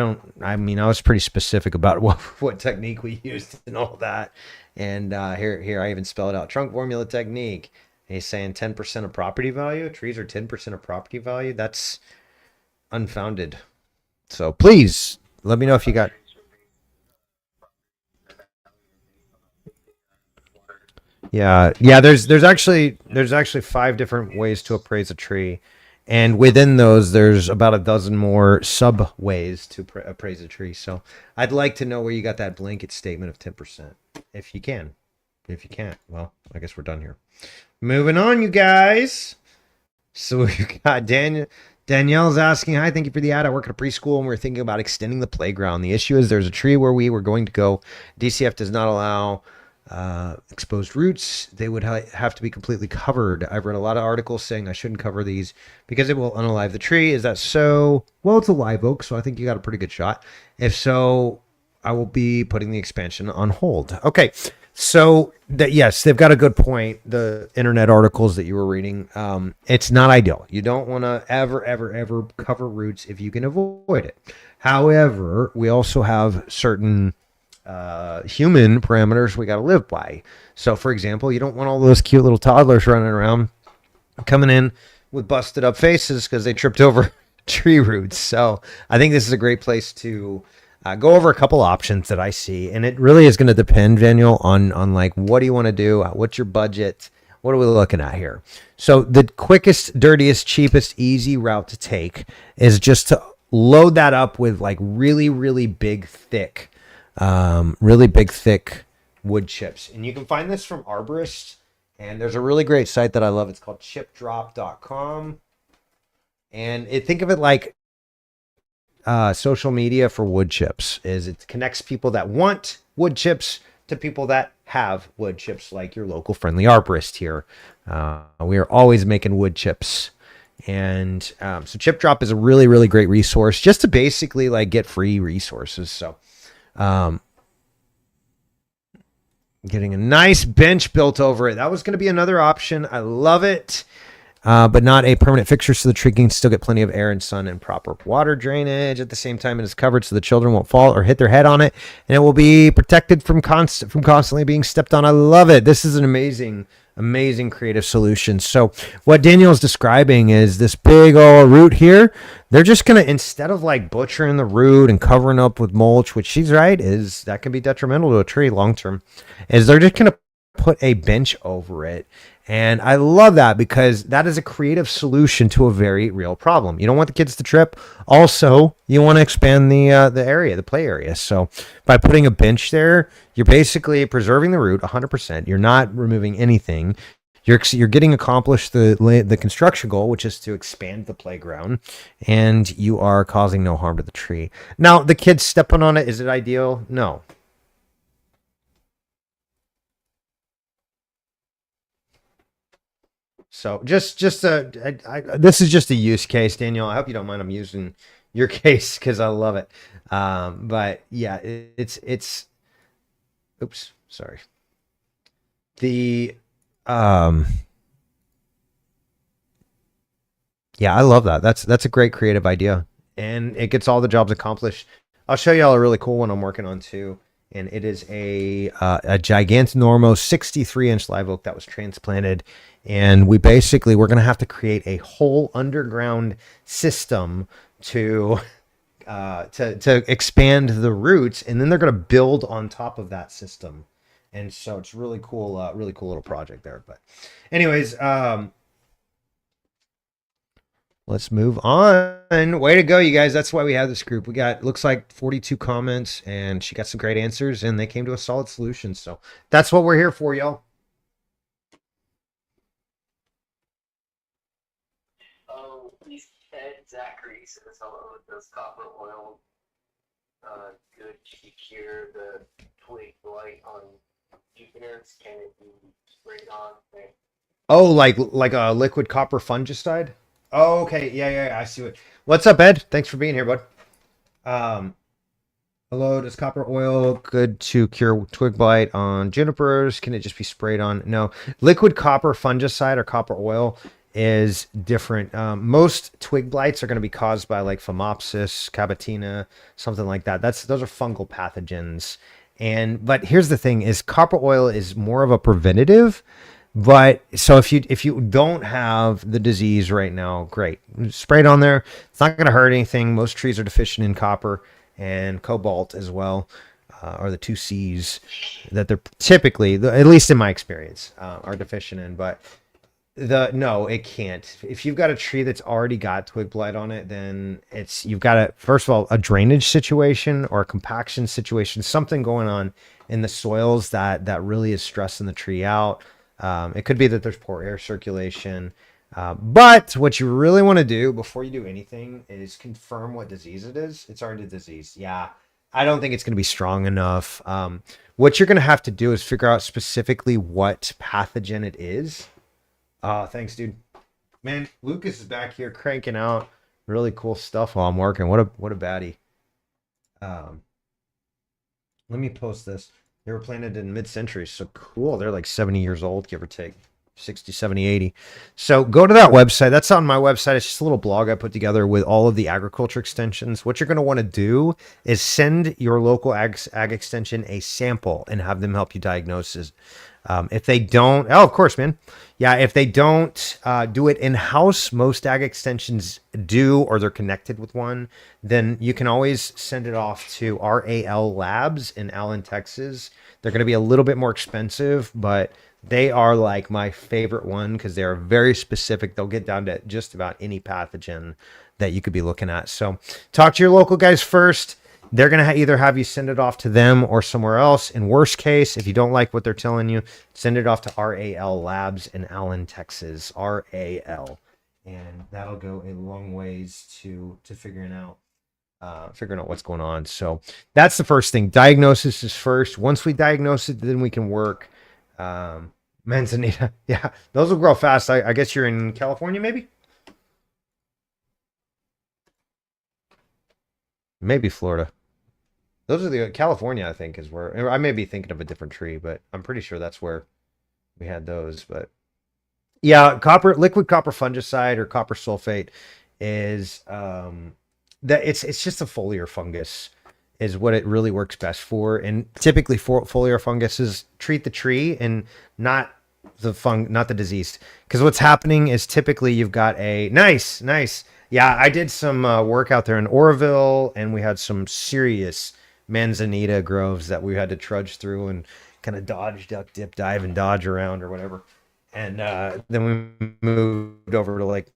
was pretty specific about what technique we used and all that. And here I even spell it out. Trunk formula technique. And he's saying 10% of property value. Trees are 10% of property value. That's unfounded. So please let me know if you got. Yeah. There's actually 5 different ways to appraise a tree. And within those, there's about a dozen more sub ways to appraise a tree. So I'd like to know where you got that blanket statement of 10%. If you can. If you can't, well, I guess we're done here. Moving on, you guys. So we've got Danielle's asking, hi, thank you for the ad. I work at a preschool and we're thinking about extending the playground. The issue is there's a tree where we were going to go. DCF does not allow exposed roots, they would have to be completely covered. I've read a lot of articles saying I shouldn't cover these because it will unalive the tree. Is that so? Well, it's a live oak, so I think you got a pretty good shot. If so, I will be putting the expansion on hold. Okay, so that, yes, they've got a good point. The internet articles that you were reading, it's not ideal. You don't want to ever cover roots if you can avoid it. However, we also have certain human parameters we got to live by. So, for example, you don't want all those cute little toddlers running around coming in with busted up faces because they tripped over tree roots. So, I think this is a great place to go over a couple options that I see, and it really is going to depend, Daniel, on like what do you want to do, what's your budget, what are we looking at here? So, the quickest, dirtiest, cheapest, easy route to take is just to load that up with like really big, thick wood chips. And you can find this from Arborist. And there's a really great site that I love. It's called chipdrop.com. And think of it like social media for wood chips. It connects people that want wood chips to people that have wood chips, like your local friendly arborist here. We are always making wood chips. And so Chip Drop is a really great resource just to basically like get free resources. So getting a nice bench built over it. That was going to be another option. I love it. But not a permanent fixture, so the tree can still get plenty of air and sun and proper water drainage at the same time. It is covered so the children won't fall or hit their head on it, and it will be protected from constantly being stepped on. I love it. This is an amazing creative solution. So what Daniel's describing is this big old root here. They're just going to, instead of like butchering the root and covering up with mulch, which she's right, is that can be detrimental to a tree long term, is they're just going to put a bench over it. And I love that because that is a creative solution to a very real problem. You don't want the kids to trip. Also, you want to expand the area, the play area. So by putting a bench there, you're basically preserving the root 100%. You're not removing anything. You're getting accomplished the construction goal, which is to expand the playground, and you are causing no harm to the tree. Now, the kids stepping on it, is it ideal? No. So this is just a use case, Daniel. I hope you don't mind I'm using your case because I love it. But yeah, it's oops, sorry. The yeah, I love that. That's a great creative idea, and it gets all the jobs accomplished. I'll show you all a really cool one I'm working on too. And it is a Gigantinormo 63-inch live oak that was transplanted. And we're going to have to create a whole underground system to expand the roots. And then they're going to build on top of that system. And so it's really cool little project there. But anyways, let's move on. Way to go, you guys. That's why we have this group. We got, looks like 42 comments, and she got some great answers, and they came to a solid solution. So that's what we're here for, y'all. Oh, he's Ed Zachary says, hello, does copper oil good to cure the twig blight on juniors? Can it be sprayed on? Oh, like a liquid copper fungicide? Oh, okay. Yeah. I see what. What's up, Ed? Thanks for being here, bud. Hello. Does copper oil good to cure twig blight on junipers? Can it just be sprayed on? No. Liquid copper fungicide or copper oil is different. Most twig blights are going to be caused by like Phomopsis, Cavatina, something like that. Those are fungal pathogens. But here's the thing: is copper oil is more of a preventative. But so if you don't have the disease right now, great. Spray it on there. It's not going to hurt anything. Most trees are deficient in copper and cobalt as well, are the two C's that they're typically, at least in my experience, are deficient in. But no, it can't. If you've got a tree that's already got twig blight on it, then you've got first of all, a drainage situation or a compaction situation, something going on in the soils that really is stressing the tree out. It could be that there's poor air circulation. But what you really want to do before you do anything is confirm what disease it is. It's already a disease. Yeah. I don't think it's going to be strong enough. What you're going to have to do is figure out specifically what pathogen it is. Thanks, dude. Man, Lucas is back here cranking out really cool stuff while I'm working. What a baddie. Let me post this. They were planted in mid-century, so cool. They're like 70 years old, give or take. 60, 70, 80. So go to that website. That's on my website. It's just a little blog I put together with all of the agriculture extensions. What you're going to want to do is send your local ag extension a sample and have them help you diagnose it. If they don't, oh, of course, man. Yeah, if they don't do it in-house, most ag extensions do, or they're connected with one, then you can always send it off to RAL Labs in Allen, Texas. They're going to be a little bit more expensive, but they are like my favorite one because they're very specific. They'll get down to just about any pathogen that you could be looking at. So talk to your local guys first. They're going to either have you send it off to them or somewhere else. In worst case, if you don't like what they're telling you, send it off to RAL Labs in Allen, Texas. RAL. And that'll go a long ways to figuring out what's going on. So that's the first thing. Diagnosis is first. Once we diagnose it, then we can work. Manzanita. Yeah, those will grow fast. I guess you're in California, maybe? Maybe Florida. Those are the California, I think, is where I may be thinking of a different tree, but I'm pretty sure that's where we had those. But yeah, liquid copper fungicide or copper sulfate is that it's just a foliar fungus is what it really works best for. And typically foliar funguses treat the tree and not the disease. Because what's happening is typically you've got a nice. Yeah, I did some work out there in Oroville, and we had some serious manzanita groves that we had to trudge through and kind of dodge, duck, dip, dive, and dodge around or whatever. And then we moved over to like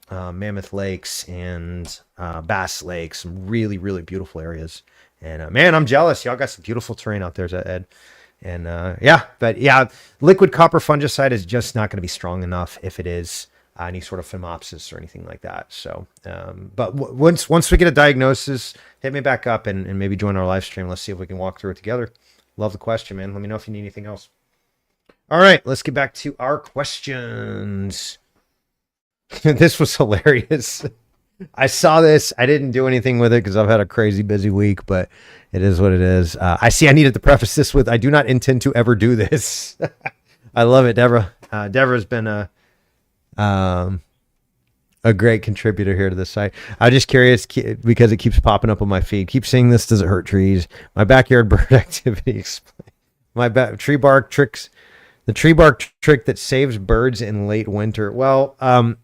Mammoth Lakes and Bass Lakes, some really, really beautiful areas. And man, I'm jealous. Y'all got some beautiful terrain out there, Ed. And yeah, liquid copper fungicide is just not going to be strong enough if it is any sort of phimopsis or anything like that. So, but once we get a diagnosis, hit me back up and maybe join our live stream. Let's see if we can walk through it together. Love the question, man. Let me know if you need anything else. All right, let's get back to our questions. This was hilarious. I saw this. I didn't do anything with it because I've had a crazy busy week, but it is what it is. I needed to preface this with, I do not intend to ever do this. I love it, Deborah. Deborah's been a great contributor here to the site. I'm just curious because it keeps popping up on my feed. Keep seeing this. Does it hurt trees? My backyard bird activity. Tree bark tricks. The tree bark trick that saves birds in late winter. Well, I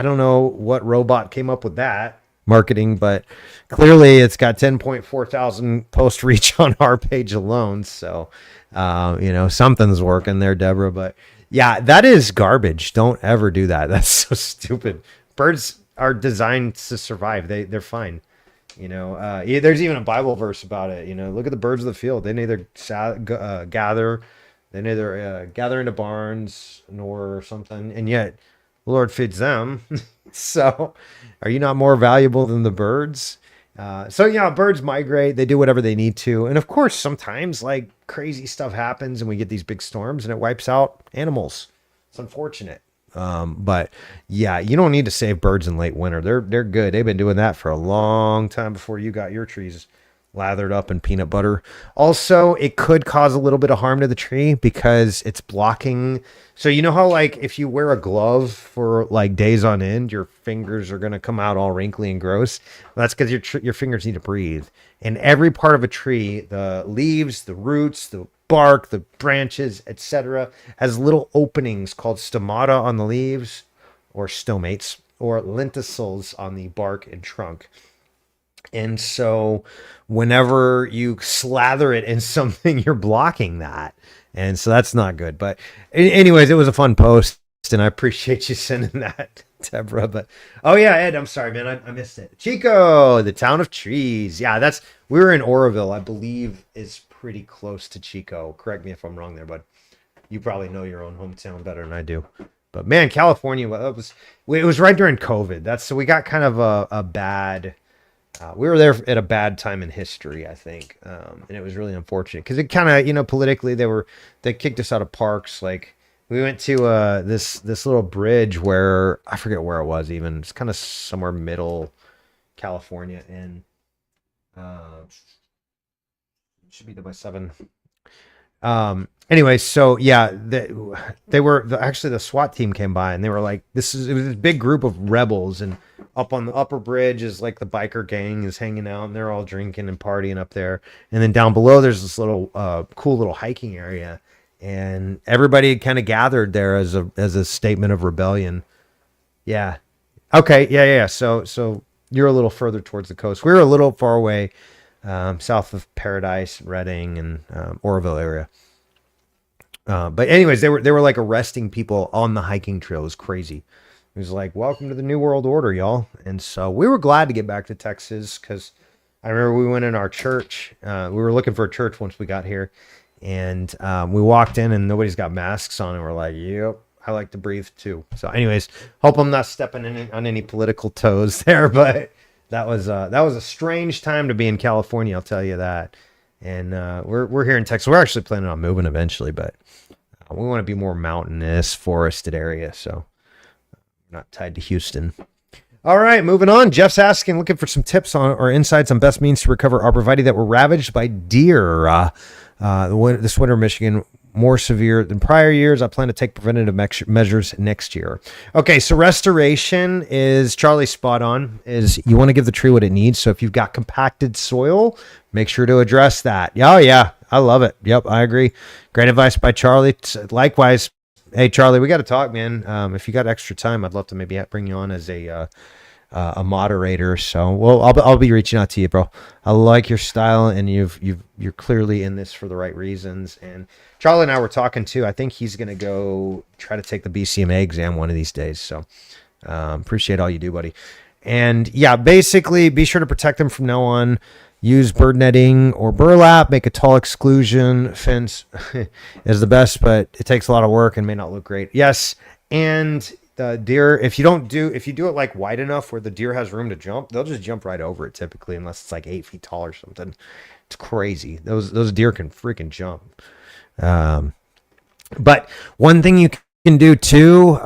don't know what robot came up with that marketing, but clearly it's got 10.4 thousand post reach on our page alone. So, something's working there, Deborah. But yeah, that is garbage. Don't ever do that. That's so stupid. Birds are designed to survive. They're fine. There's even a Bible verse about it. Look at the birds of the field. They neither gather. They neither gather into barns nor something, and yet the Lord feeds them. So are you not more valuable than the birds? Birds migrate. They do whatever they need to. And of course, sometimes like crazy stuff happens and we get these big storms and it wipes out animals. It's unfortunate. But yeah, you don't need to save birds in late winter. They're good. They've been doing that for a long time before you got your trees lathered up in peanut butter. Also, it could cause a little bit of harm to the tree because it's blocking. So you know how like if you wear a glove for like days on end, your fingers are going to come out all wrinkly and gross. Well, that's because your fingers need to breathe. And every part of a tree, the leaves, the roots, the bark, the branches, etc., has little openings called stomata on the leaves, or stomates, or lenticels on the bark and trunk. And so whenever you slather it in something, you're blocking that. And so that's not good. But anyways, it was a fun post and I appreciate you sending that, Deborah. But oh yeah, Ed, I'm sorry, man. I missed it. Chico, the town of trees. Yeah, we were in Oroville, I believe is pretty close to Chico. Correct me if I'm wrong there, bud. You probably know your own hometown better than I do. But man, California, it was right during COVID. So we got kind of a bad We were there at a bad time in history, I think, and it was really unfortunate because it kind of, politically they kicked us out of parks. Like we went to this little bridge where I forget where it was even. It's kind of somewhere middle California, and should be there by 7. Anyway, so yeah, they were actually the SWAT team came by and they were like, it was this big group of rebels, and up on the upper bridge is like the biker gang is hanging out and they're all drinking and partying up there. And then down below there's this little cool little hiking area, and everybody kind of gathered there as a statement of rebellion. Yeah. Okay. Yeah. So you're a little further towards the coast. We were a little far away, south of Paradise, Redding, and Oroville area. But anyways, they were like arresting people on the hiking trail. It was crazy. It was like, welcome to the New World Order, y'all. And so we were glad to get back to Texas because I remember we went in our church. We were looking for a church once we got here, and we walked in and nobody's got masks on, and we're like, yep, I like to breathe too. So anyways, hope I'm not stepping on any political toes there, but that was a strange time to be in California, I'll tell you that. And we're here in Texas. We're actually planning on moving eventually, but we want to be more mountainous, forested area, so we're not tied to Houston. All right, moving on. Jeff's asking, looking for some tips on or insights on best means to recover arborvitae that were ravaged by deer. This winter in Michigan, more severe than prior years. I plan to take preventative measures next year. Okay, so restoration is Charlie's spot on. Is you want to give the tree what it needs. So if you've got compacted soil, make sure to address that. Oh yeah, I love it. Yep, I agree. Great advice by Charlie. Likewise, hey Charlie, we got to talk, man. If you got extra time, I'd love to maybe bring you on as a moderator. So, well, I'll be reaching out to you, bro. I like your style, and you're clearly in this for the right reasons. And Charlie and I were talking too. I think he's gonna go try to take the BCMA exam one of these days. So, appreciate all you do, buddy. And yeah, basically, be sure to protect them from now on. Use bird netting or burlap. Make a tall exclusion fence is the best, but it takes a lot of work and may not look great. Yes, and the deer, if you do it like wide enough where the deer has room to jump, they'll just jump right over it typically, unless it's like 8 feet tall or something. It's crazy. Those deer can freaking jump. But one thing you can do too,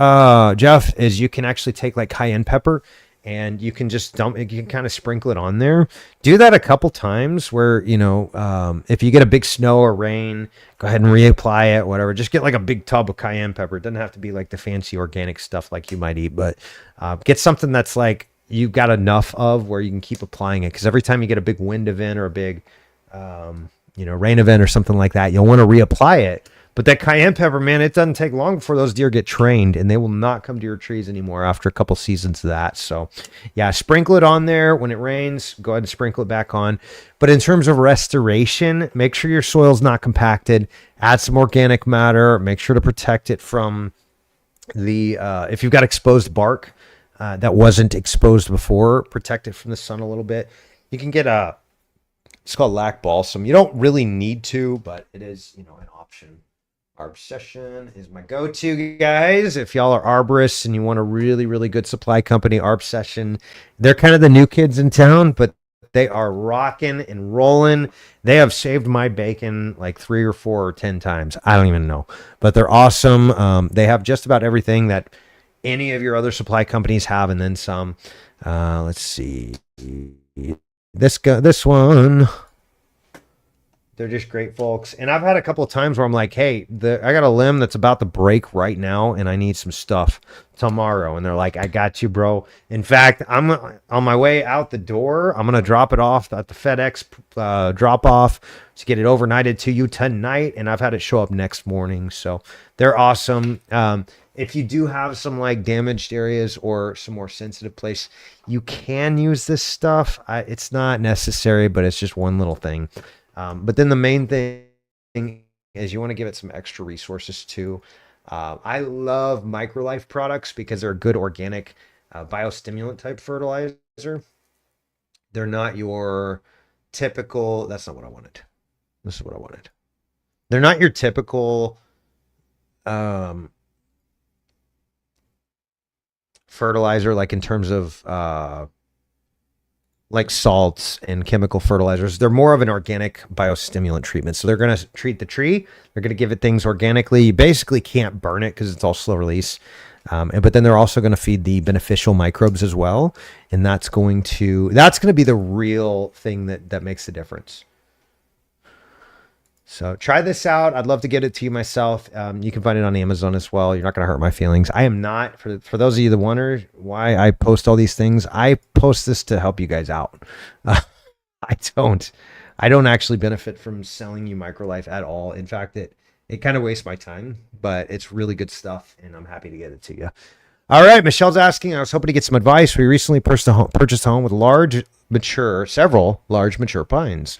Jeff, is you can actually take like cayenne pepper and you can just dump it. You can kind of sprinkle it on there. Do that a couple times where, if you get a big snow or rain, go ahead and reapply it, whatever. Just get like a big tub of cayenne pepper. It doesn't have to be like the fancy organic stuff like you might eat, but get something that's like you've got enough of where you can keep applying it. Because every time you get a big wind event or a big, rain event or something like that, you'll want to reapply it. But that cayenne pepper, man, it doesn't take long before those deer get trained, and they will not come to your trees anymore after a couple seasons of that. So, yeah, sprinkle it on there. When it rains, go ahead and sprinkle it back on. But in terms of restoration, make sure your soil's not compacted. Add some organic matter. Make sure to protect it from if you've got exposed bark that wasn't exposed before, protect it from the sun a little bit. You can get it's called lac balsam. You don't really need to, but it is, an option. Arb Session is my go-to, guys. If y'all are arborists and you want a really, really good supply company, Arb Session, they're kind of the new kids in town, but they are rocking and rolling. They have saved my bacon like 3 or 4 or 10 times. I don't even know, but they're awesome. They have just about everything that any of your other supply companies have, and then some. Let's see. This one. They're just great folks. And I've had a couple of times where I'm like, hey, I got a limb that's about to break right now, and I need some stuff tomorrow. And they're like, I got you, bro. In fact, I'm on my way out the door. I'm going to drop it off at the FedEx drop off to get it overnighted to you tonight. And I've had it show up next morning. So they're awesome. If you do have some like damaged areas or some more sensitive place, you can use this stuff. It's not necessary, but it's just one little thing. But then the main thing is you want to give it some extra resources too. I love Microlife products because they're a good organic biostimulant type fertilizer. They're not your typical, that's not what I wanted. This is what I wanted. They're not your typical fertilizer, like in terms of like salts and chemical fertilizers. They're more of an organic biostimulant treatment. So they're going to treat the tree. They're going to give it things organically. You basically can't burn it because it's all slow release. But then they're also going to feed the beneficial microbes as well. And that's going to be the real thing that makes the difference. So try this out. I'd love to get it to you myself. You can find it on Amazon as well. You're not going to hurt my feelings. I am not, for those of you that wonder why I post all these things, I post this to help you guys out. I don't actually benefit from selling you Microlife at all. In fact, it kind of wastes my time, but it's really good stuff and I'm happy to get it to you. All right. Michelle's asking, I was hoping to get some advice. We recently purchased a home with several large mature pines.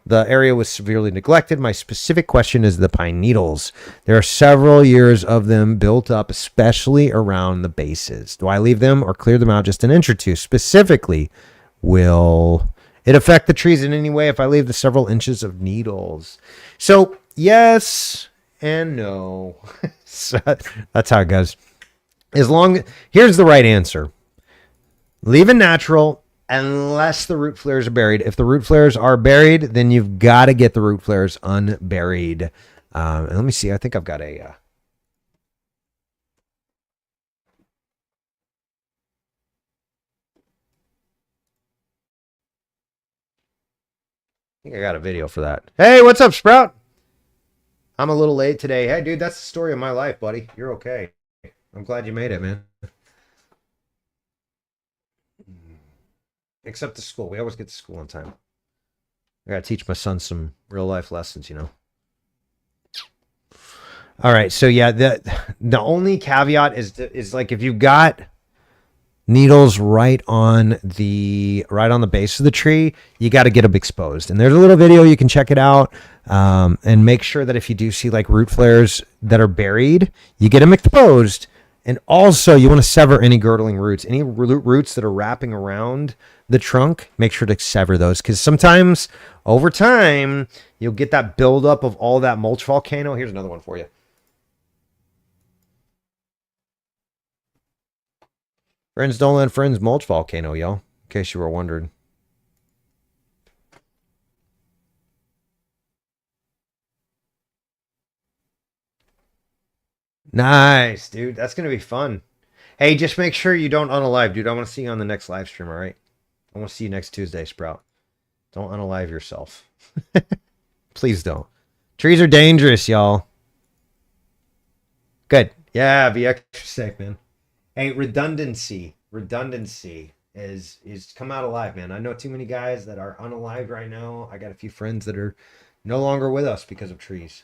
The area was severely neglected. My specific question is the pine needles. There are several years of them built up, especially around the bases. Do I leave them or clear them out just an inch or two? Specifically, will it affect the trees in any way if I leave the several inches of needles? So, yes and no. So, that's how it goes. Here's the right answer. Leave it natural. Unless the root flares are buried. If the root flares are buried, then you've got to get the root flares unburied. And let me see. I think I've got a... I think I got a video for that. Hey, what's up, Sprout? I'm a little late today. Hey, dude, that's the story of my life, buddy. You're okay. I'm glad you made it, man. Except to school. We always get to school on time. I got to teach my son some real life lessons, you know. All right. So yeah, the only caveat is like if you've got needles right on the base of the tree, you got to get them exposed. And there's a little video, you can check it out. And make sure that if you do see like root flares that are buried, you get them exposed. And also you want to sever any girdling roots, any roots that are wrapping around the trunk, make sure to sever those. Because sometimes over time, you'll get that buildup of all that mulch volcano. Here's another one for you. Friends don't let friends mulch volcano, y'all. In case you were wondering. Nice, dude. That's going to be fun. Hey, just make sure you don't unalive, dude. I want to see you on the next live stream, all right? I want to see you next Tuesday, Sprout. Don't unalive yourself. Please don't. Trees are dangerous, y'all. Good. Yeah, be extra safe, man. Hey, redundancy. Redundancy is come out alive, man. I know too many guys that are unalive right now. I got a few friends that are no longer with us because of trees.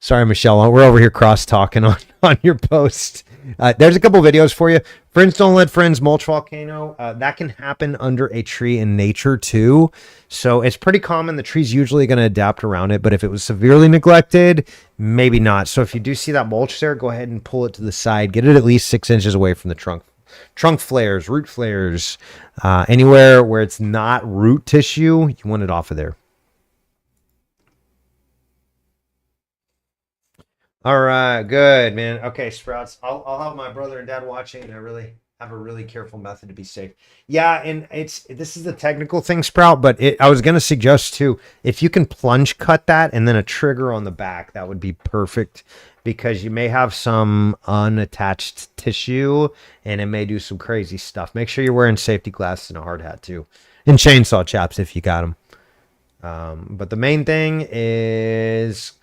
Sorry, Michelle. We're over here cross-talking on your post. There's a couple videos for you. Friends don't let friends mulch volcano. That can happen under a tree in nature too. So it's pretty common. The tree's usually going to adapt around it. But if it was severely neglected, maybe not. So if you do see that mulch there, go ahead and pull it to the side. Get it at least 6 inches away from the trunk. Trunk flares, root flares, anywhere where it's not root tissue, you want it off of there. All right, good, man. Okay, Sprouts. I'll have my brother and dad watching, and I really have a really careful method to be safe. Yeah, and this is the technical thing, Sprout, but I was gonna suggest too, if you can plunge cut that and then a trigger on the back, that would be perfect because you may have some unattached tissue and it may do some crazy stuff. Make sure you're wearing safety glasses and a hard hat too, and chainsaw chaps if you got them. But the main thing is.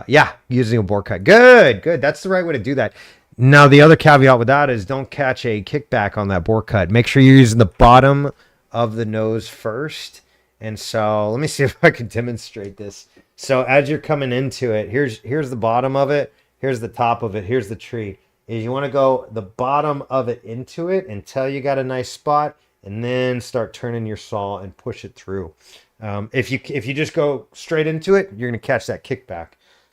Yeah, using a bore cut. Good. That's the right way to do that. Now, the other caveat with that is don't catch a kickback on that bore cut. Make sure you're using the bottom of the nose first. And so let me see if I can demonstrate this. So as you're coming into it, here's the bottom of it. Here's the top of it. Here's the tree. Is you want to go the bottom of it into it until you got a nice spot, and then start turning your saw and push it through. If you just go straight into it, you're going to catch that kickback.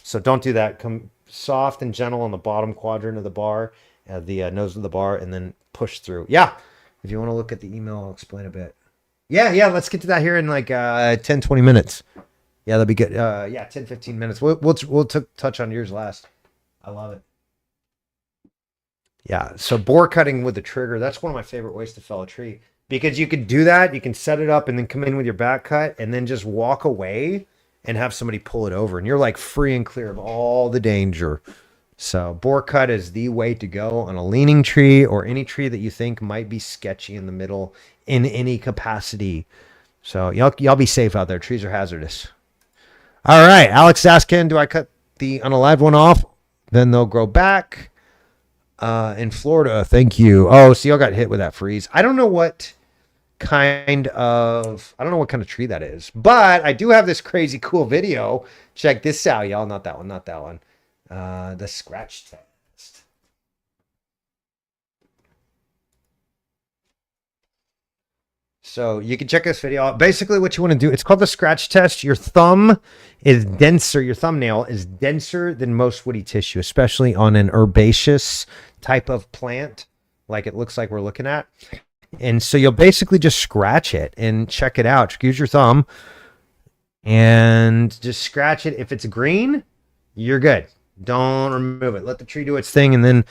So don't do that. Come soft and gentle on the bottom quadrant of the bar, the nose of the bar, and then push through. Yeah. If you want to look at the email, I'll explain a bit. Yeah. Let's get to that here in like 10, 20 minutes. Yeah, that'd be good. 10, 15 minutes. We'll touch on yours last. I love it. Yeah, so bore cutting with the trigger, that's one of my favorite ways to fell a tree because you could do that. You can set it up and then come in with your back cut and then just walk away and have somebody pull it over. And you're like free and clear of all the danger. So bore cut is the way to go on a leaning tree or any tree that you think might be sketchy in the middle in any capacity. So y'all be safe out there. Trees are hazardous. All right, Alex is asking, do I cut the unalived one off? Then they'll grow back. In Florida, thank you. Oh, so y'all got hit with that freeze. I don't know what kind of tree that is, but I do have this crazy cool video. Check this out, y'all. Not that one, not that one. The scratch test. So you can check this video out. Basically, what you want to do, it's called the scratch test. Your thumb is denser, your thumbnail is denser than most woody tissue, especially on an herbaceous type of plant, like it looks like we're looking at. And so you'll basically just scratch it and check it out. Use your thumb and just scratch it. If it's green, you're good. Don't remove it. Let the tree do its thing and then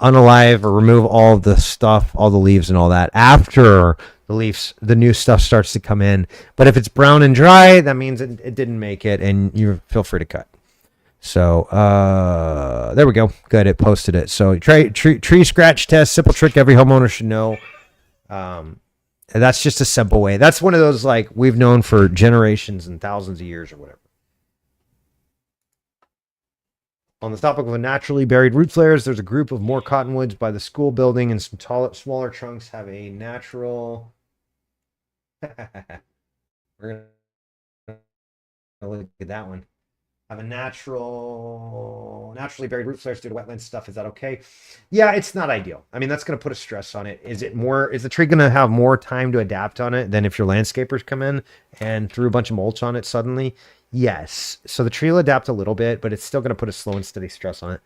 unalive or remove all of the stuff, all the leaves and all that after the new stuff starts to come in. But if it's brown and dry, that means it didn't make it and you feel free to cut. So there we go. Good, it posted it. So tree scratch test, simple trick every homeowner should know. That's just a simple way. That's one of those like we've known for generations and thousands of years or whatever. On the topic of naturally buried root flares, there's a group of more cottonwoods by the school building, and some smaller trunks have a natural. We're gonna look at that one. Have a naturally buried root flares due to wetland stuff. Is that okay? Yeah, it's not ideal. I mean, that's going to put a stress on it. Is the tree going to have more time to adapt on it than if your landscapers come in and threw a bunch of mulch on it suddenly? Yes. So the tree will adapt a little bit, but it's still going to put a slow and steady stress on it.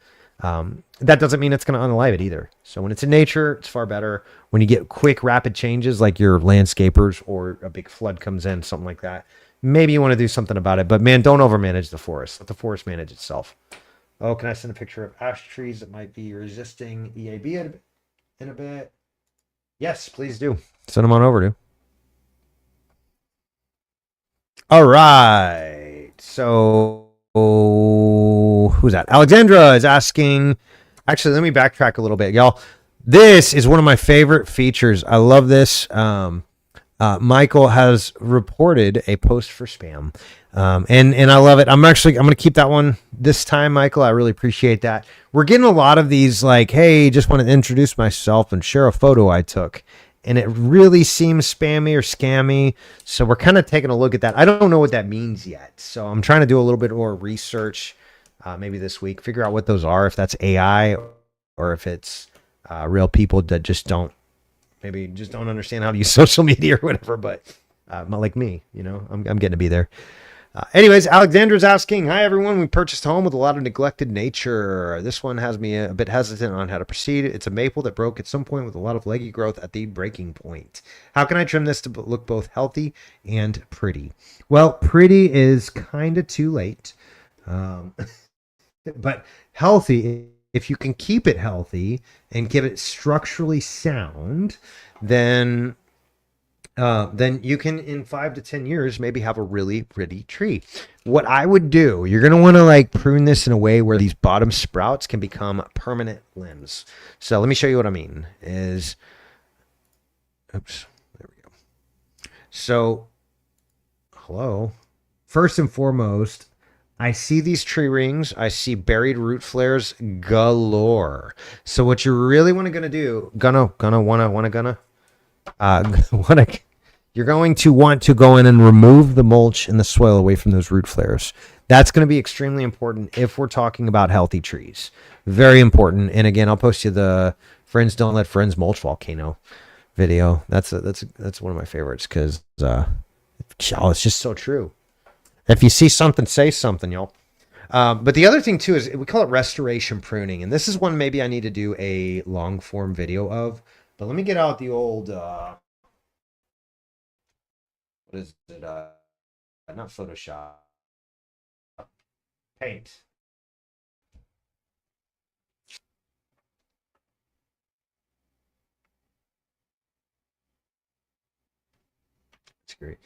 That doesn't mean it's going to unalive it either. So when it's in nature, it's far better. When you get quick, rapid changes like your landscapers or a big flood comes in, something like that, maybe you want to do something about it. But man, don't overmanage the forest. Let the forest manage itself. Oh, can I send a picture of ash trees that might be resisting EAB in a bit? Yes, please do. Send them on over to. All right. So who's that? Alexandra is asking. Actually, let me backtrack a little bit, y'all. This is one of my favorite features. I love this. Michael has reported a post for spam. And I love it. I'm going to keep that one this time, Michael. I really appreciate that. We're getting a lot of these like, hey, just want to introduce myself and share a photo I took. And it really seems spammy or scammy. So we're kind of taking a look at that. I don't know what that means yet. So I'm trying to do a little bit more research, maybe this week, figure out what those are, if that's AI or if it's real people that just don't understand how to use social media or whatever, but not like me, I'm getting to be there. Anyways, Alexandra's asking, hi everyone, we purchased a home with a lot of neglected nature. This one has me a bit hesitant on how to proceed. It's a maple that broke at some point with a lot of leggy growth at the breaking point. How can I trim this to look both healthy and pretty? Well, pretty is kind of too late, but healthy, if you can keep it healthy and give it structurally sound, then you can, in 5 to 10 years, maybe have a really pretty tree. What I would do, you're going to want to like prune this in a way where these bottom sprouts can become permanent limbs. So let me show you what I mean is, oops, there we go. So, hello. First and foremost, I see these tree rings. I see buried root flares galore. So what you really want to do, you're going to want to go in and remove the mulch and the soil away from those root flares. That's going to be extremely important if we're talking about healthy trees. Very important. And again, I'll post you the Friends Don't Let Friends Mulch Volcano video. That's one of my favorites because it's just so true. If you see something, say something, y'all. But the other thing too is we call it restoration pruning, and this is one maybe I need to do a long form video of. But let me get out the old what is it? Not Photoshop, Paint. great.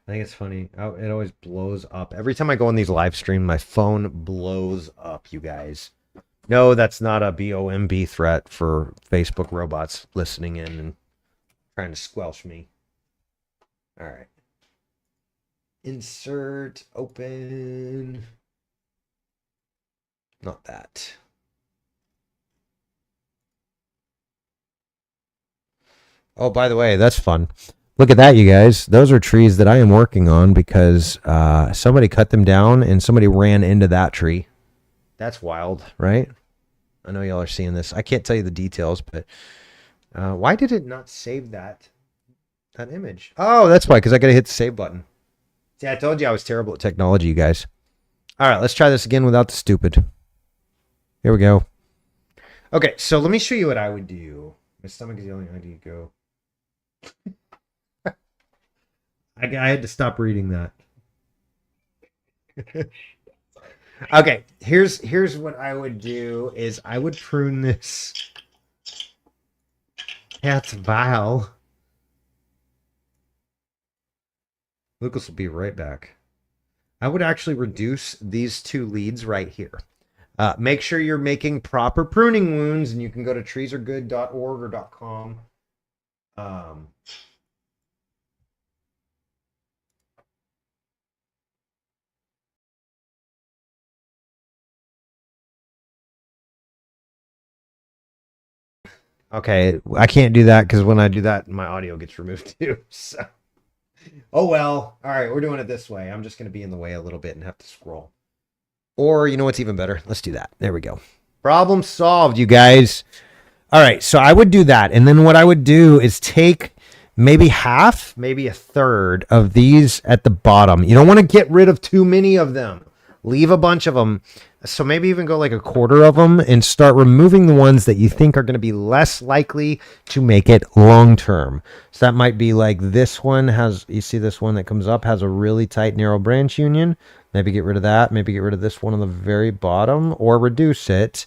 I think it's funny. Oh, it always blows up. Every time I go on these live stream, my phone blows up, you guys. No, that's not a BOMB threat for Facebook robots listening in and trying to squelch me. All right. Insert, open. Not that. Oh, by the way, that's fun. Look at that, you guys. Those are trees that I am working on because somebody cut them down and somebody ran into that tree. That's wild, right? I know y'all are seeing this. I can't tell you the details, but why did it not save that image? Oh, that's why, because I got to hit the save button. See, I told you I was terrible at technology, you guys. All right, let's try this again without the stupid. Here we go. Okay, so let me show you what I would do. My stomach is yelling, how do you go? I had to stop reading that. Okay, here's what I would do is I would prune this. That's vile. Lucas will be right back. I would actually reduce these two leads right here. Make sure you're making proper pruning wounds, and you can go to treesaregood.org or .com. Okay, I can't do that because when I do that, my audio gets removed too. So, oh well. All right, we're doing it this way. I'm just going to be in the way a little bit and have to scroll. Or you know what's even better? Let's do that. There we go. Problem solved, you guys. All right, so I would do that, and then what I would do is take maybe half, maybe a third of these at the bottom. You don't want to get rid of too many of them. Leave a bunch of them. So maybe even go like a quarter of them and start removing the ones that you think are going to be less likely to make it long term. So that might be like this one has, you see this one that comes up has a really tight narrow branch union. Maybe get rid of that. Maybe get rid of this one on the very bottom or reduce it.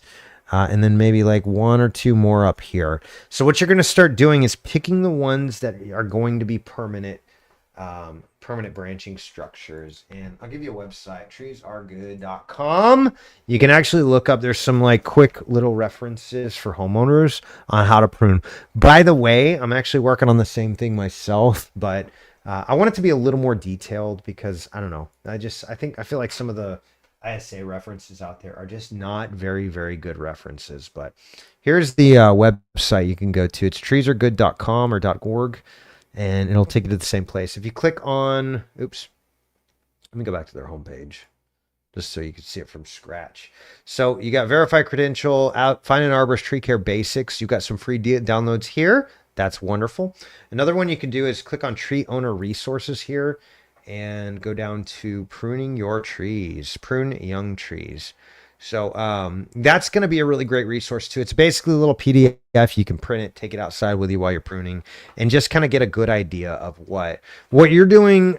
And then maybe like one or two more up here. So what you're going to start doing is picking the ones that are going to be permanent branching structures. And I'll give you a website, treesaregood.com. You can actually look up, there's some like quick little references for homeowners on how to prune. By the way, I'm actually working on the same thing myself, but I want it to be a little more detailed because I don't know. I feel like some of the ISA references out there are just not very, very good references. But here's the website you can go to. It's treesaregood.com or .org, and it'll take you to the same place. If you click on, oops, let me go back to their homepage just so you can see it from scratch. So you got verify credential, find an arborist tree care basics. You got some free downloads here. That's wonderful. Another one you can do is click on tree owner resources here and go down to pruning your trees, prune young trees. So that's going to be a really great resource too. It's basically a little PDF. You can print it, take it outside with you while you're pruning, and just kind of get a good idea of what you're doing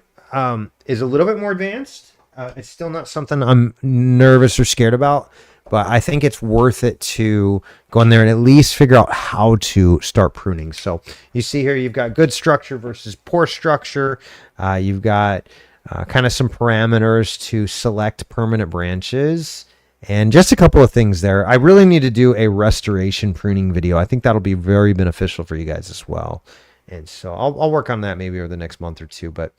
is a little bit more advanced. It's still not something I'm nervous or scared about, but I think it's worth it to go in there and at least figure out how to start pruning. So you see here, you've got good structure versus poor structure. You've got kind of some parameters to select permanent branches and just a couple of things there. I really need to do a restoration pruning video. I think that'll be very beneficial for you guys as well. And so I'll work on that maybe over the next month or two, but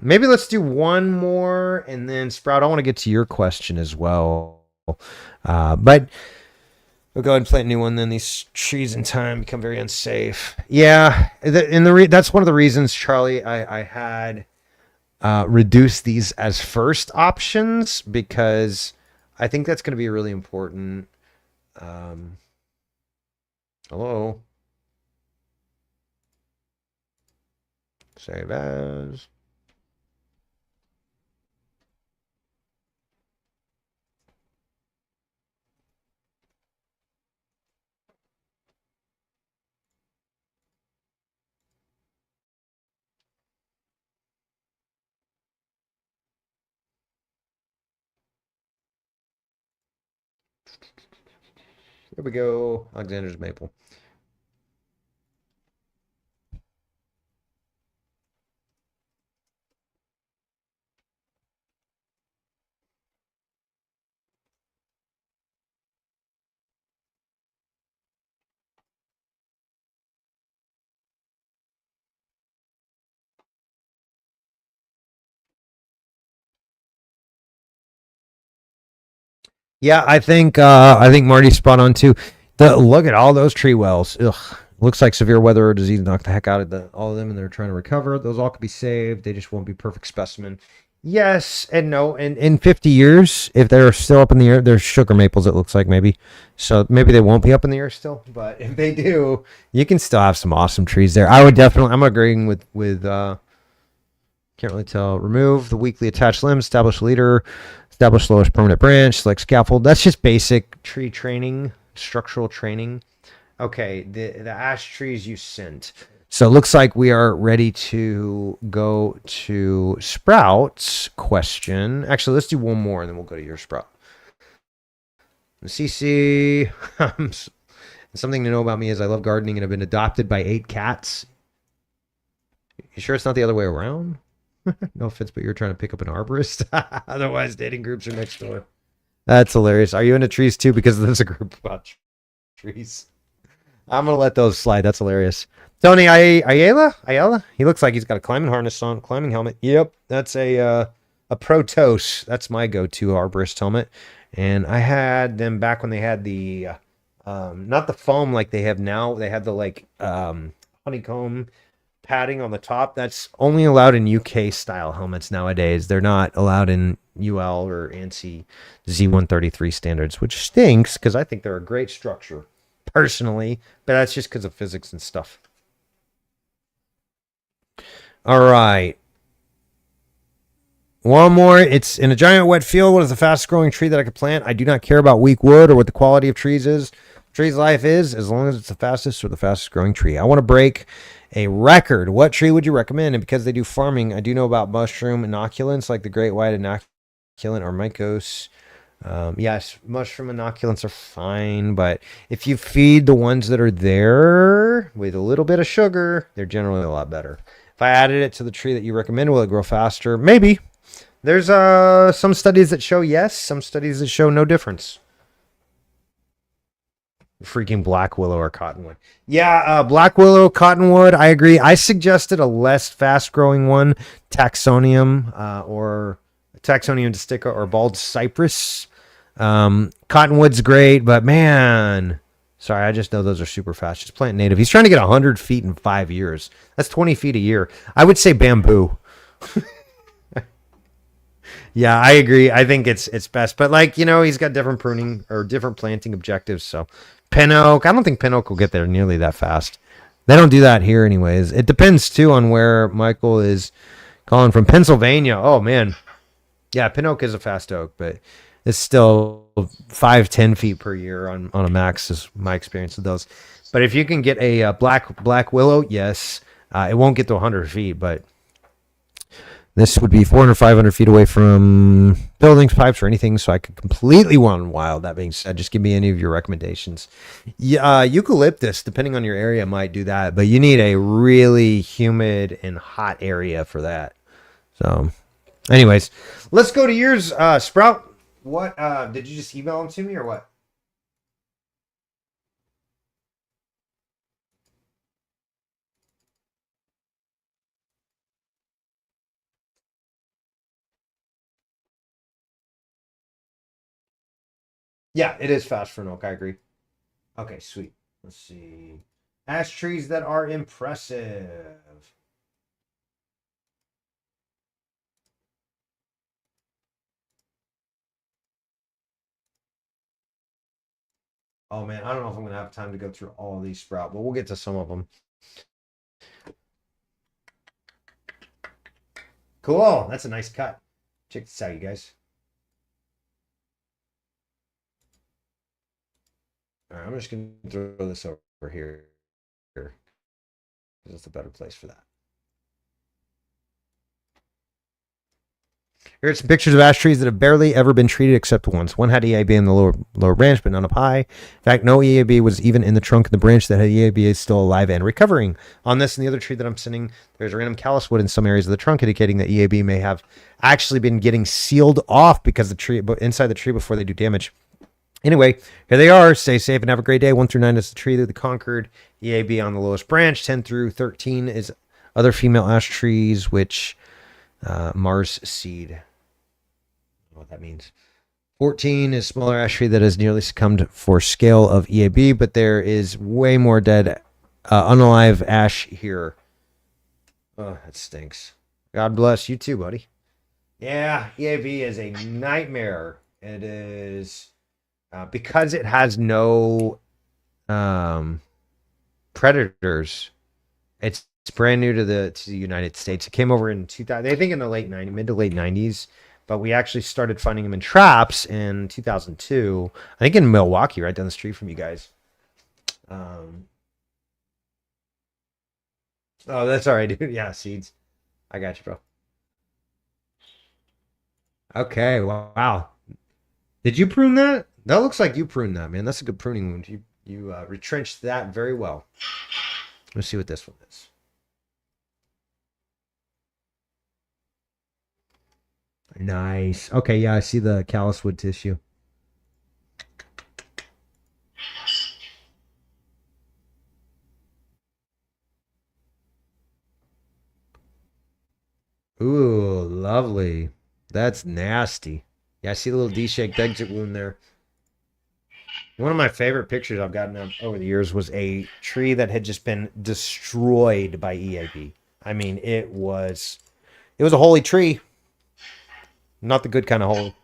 maybe let's do one more and then Sprout, I want to get to your question as well. But we'll go ahead and plant a new one. Then these trees in time become very unsafe. Yeah, that's one of the reasons, Charlie, I had reduced these as first options because I think that's going to be really important. Hello. Save as. Here we go. Alexander's maple. Yeah, I think Marty's spot on too. Look at all those tree wells. Ugh. Looks like severe weather or disease knocked the heck out of all of them, and they're trying to recover. Those all could be saved. They just won't be perfect specimen. Yes and no. And in 50 years, if they're still up in the air, there's sugar maples. It looks like maybe, so maybe they won't be up in the air still. But if they do, you can still have some awesome trees there. I would definitely. I'm agreeing with can't really tell. Remove the weakly attached limbs. Establish leader. Establish lowest permanent branch. Select scaffold. That's just basic tree training, structural training. Okay, the ash trees you sent. So it looks like we are ready to go to Sprout's question. Actually, let's do one more and then we'll go to your Sprout. CC. Something to know about me is I love gardening and have been adopted by 8 cats. You sure it's not the other way around? No offense, but you're trying to pick up an arborist. Otherwise, dating groups are next door. That's hilarious. Are you into trees too? Because there's a group about trees. I'm going to let those slide. That's hilarious. Tony Ayala? He looks like he's got a climbing harness on, climbing helmet. Yep, that's a Protos. That's my go-to arborist helmet. And I had them back when they had the, not the foam like they have now. They had the honeycomb padding on the top. That's only allowed in UK style helmets nowadays. They're not allowed in UL or ANSI Z133 standards, which stinks because I think they're a great structure personally, but that's just because of physics and stuff. All right. One more. It's in a giant wet field. What is the fastest growing tree that I could plant? I do not care about weak wood or what the quality of trees is. Tree's life is as long as it's the fastest or the fastest growing tree. I want to break a record. What tree would you recommend? And because they do farming, I do know about mushroom inoculants like the great white inoculant or mycos. Yes, mushroom inoculants are fine, but if you feed the ones that are there with a little bit of sugar, they're generally a lot better. If I added it to the tree that you recommend, will it grow faster? Maybe. There's some studies that show yes, some studies that show no difference. Freaking black willow or cottonwood. Yeah, black willow, cottonwood, I agree. I suggested a less fast-growing one, Taxonium or Taxonium destica or bald cypress. Cottonwood's great, but man, sorry, I just know those are super fast. Just plant native. He's trying to get 100 feet in 5 years. That's 20 feet a year. I would say bamboo. Yeah, I agree. I think it's best, but he's got different pruning or different planting objectives. So pin oak, I don't think pin oak will get there nearly that fast. They don't do that here anyways. It depends too on where Michael is calling from. Pennsylvania. Oh man. Yeah, pin oak is a fast oak, but it's still 5-10 feet per year on a max is my experience with those. But if you can get a black willow, yes, it won't get to 100 feet, but this would be 400, 500 feet away from buildings, pipes, or anything, so I could completely run wild. That being said, just give me any of your recommendations. Eucalyptus, depending on your area, might do that, but you need a really humid and hot area for that. So, anyways, let's go to yours, Sprout. What did you just email them to me or what? Yeah, it is fast for an oak. I agree. Okay, sweet. Let's see. Ash trees that are impressive. Oh man, I don't know if I'm gonna have time to go through all of these, Sprout, but we'll get to some of them. Cool. That's a nice cut. Check this out, you guys. All right, I'm just gonna throw this over here because it's a better place for that. Here's some pictures of ash trees that have barely ever been treated except once. One had EAB in the lower branch, but none up high. In fact, no EAB was even in the trunk of the branch that had EAB is still alive and recovering. On this and the other tree that I'm sending, there's random callus wood in some areas of the trunk, indicating that EAB may have actually been getting sealed off because the tree inside the tree before they do damage. Anyway, here they are. Stay safe and have a great day. 1 through 9 is the tree that the conquered. EAB on the lowest branch. 10 through 13 is other female ash trees, which Mars seed. I don't know what that means. 14 is smaller ash tree that has nearly succumbed for scale of EAB, but there is way more dead, unalive ash here. Oh, that stinks. God bless you too, buddy. Yeah, EAB is a nightmare. It is because it has no predators. It's brand new to the United States. It came over in 2000. I think in the mid to late 90s, but we actually started finding them in traps in 2002. I think in Milwaukee, right down the street from you guys. Oh, that's all right, dude. Yeah, seeds. I got you, bro. Okay, wow. Did you prune that? That looks like you pruned that, man. That's a good pruning wound. You retrenched that very well. Let's see what this one is. Nice. Okay, yeah, I see the callus wood tissue. Ooh, lovely. That's nasty. Yeah, I see the little D-shaped exit wound there. One of my favorite pictures I've gotten over the years was a tree that had just been destroyed by EAB. I mean, it was a holy tree. Not the good kind of holy.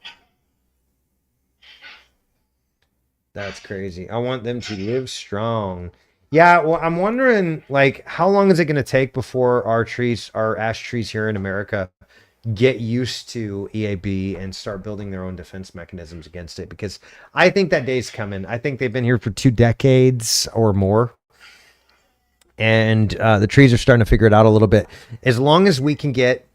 That's crazy. I want them to live strong. Yeah, well, I'm wondering, like, how long is it going to take before our ash trees here in America get used to EAB and start building their own defense mechanisms against it? Because I think that day's coming. I think they've been here for 2 decades or more. And the trees are starting to figure it out a little bit. As long as we can get...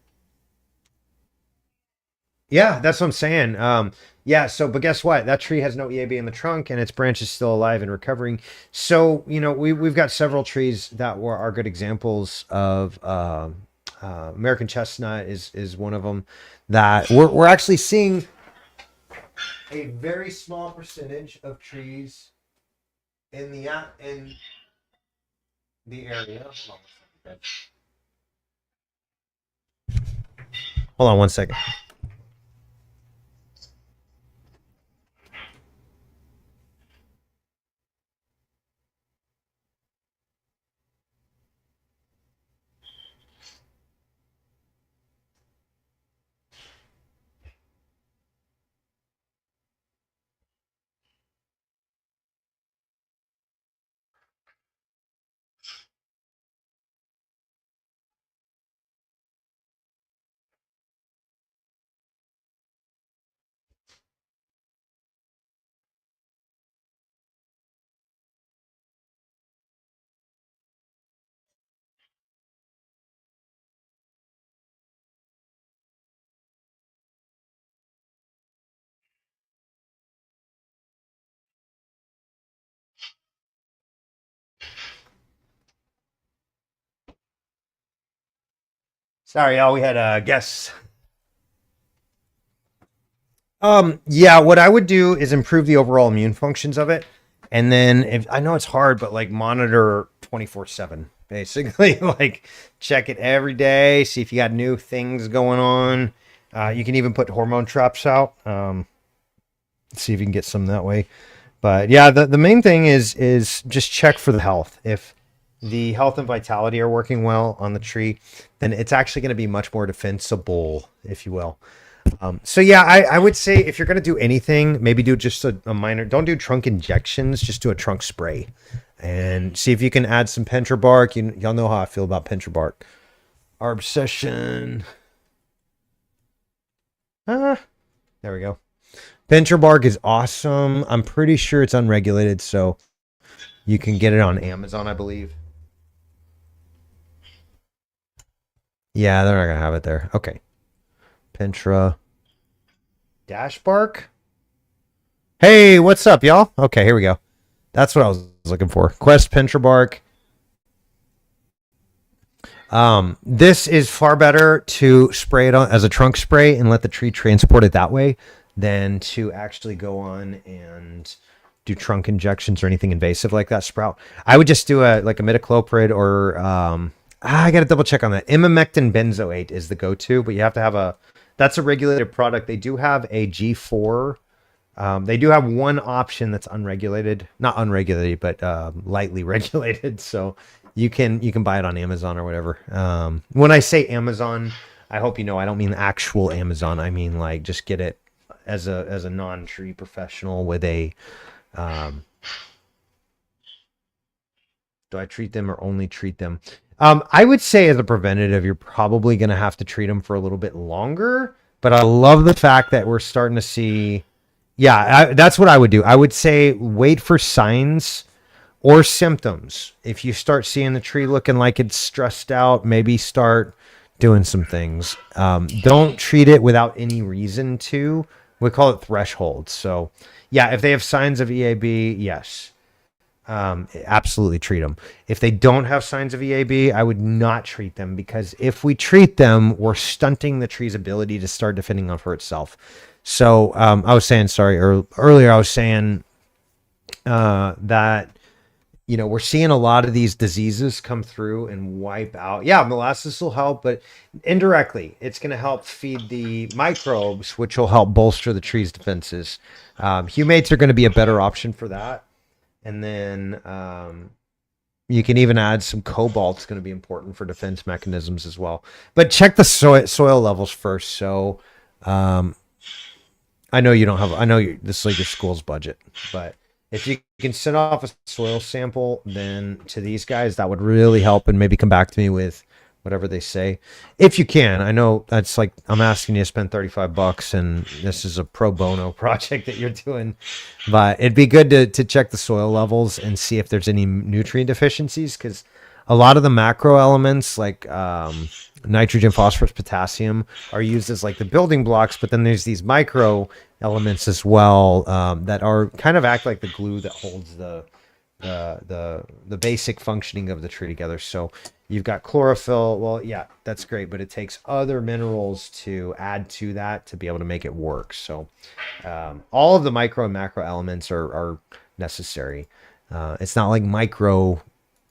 Yeah, that's what I'm saying. Yeah, so, but guess what? That tree has no EAB in the trunk and its branch is still alive and recovering. So, we've got several trees that are good examples of... American chestnut is one of them that we're actually seeing a very small percentage of trees in the area. Hold on one second. Sorry, y'all. We had guests. Yeah, what I would do is improve the overall immune functions of it. And then if I know it's hard, but like monitor 24/7. Basically, like check it every day, see if you got new things going on. You can even put hormone traps out. See if you can get some that way. But yeah, the main thing is just check for the health. If the health and vitality are working well on the tree, then it's actually going to be much more defensible, if you will. So yeah, I would say if you're going to do anything, maybe do just a minor, don't do trunk injections, just do a trunk spray and see if you can add some Pentra bark. Y'all know how I feel about Pentra bark. Arb session. There we go. Pentra bark is awesome. I'm pretty sure it's unregulated, so you can get it on Amazon, I believe. Yeah, they're not going to have it there. Okay. Pentra dash bark. Hey, what's up, y'all? Okay, here we go. That's what I was looking for. Quest Pentra bark. This is far better to spray it on as a trunk spray and let the tree transport it that way than to actually go on and do trunk injections or anything invasive like that. Sprout. I would just do a imidacloprid or I got to double check on that. Imamectin benzoate is the go-to, but you have to have that's a regulated product. They do have a G4 They do have one option that's unregulated, not unregulated, but lightly regulated. So you can buy it on Amazon or whatever. When I say Amazon, I hope you know I don't mean actual Amazon. I mean like just get it as a non-tree professional with a. Do I treat them or only treat them? I would say as a preventative, you're probably going to have to treat them for a little bit longer. But I love the fact that we're starting to see. Yeah, that's what I would do. I would say wait for signs or symptoms. If you start seeing the tree looking like it's stressed out, maybe start doing some things. Don't treat it without any reason to. We call it thresholds. So, yeah, if they have signs of EAB, yes. Absolutely treat them. If they don't have signs of EAB, I would not treat them because if we treat them, we're stunting the tree's ability to start defending off for itself. So I was saying, sorry, earlier I was saying that, we're seeing a lot of these diseases come through and wipe out. Yeah, molasses will help, but indirectly, it's going to help feed the microbes, which will help bolster the tree's defenses. Humates are going to be a better option for that. And then you can even add some cobalt. It's going to be important for defense mechanisms as well. But check the soil levels first. So I know you don't have. I know this is like your school's budget, but if you can send off a soil sample, then to these guys, that would really help, and maybe come back to me with whatever they say, if you can. I know that's like I'm asking you to spend $35, and this is a pro bono project that you're doing, but it'd be good to check the soil levels and see if there's any nutrient deficiencies, because a lot of the macro elements like nitrogen, phosphorus, potassium are used as like the building blocks, but then there's these micro elements as well that are kind of act like the glue that holds the basic functioning of the tree together. So you've got chlorophyll. Well, yeah, that's great, but it takes other minerals to add to that to be able to make it work. So all of the micro and macro elements are necessary. It's not like micro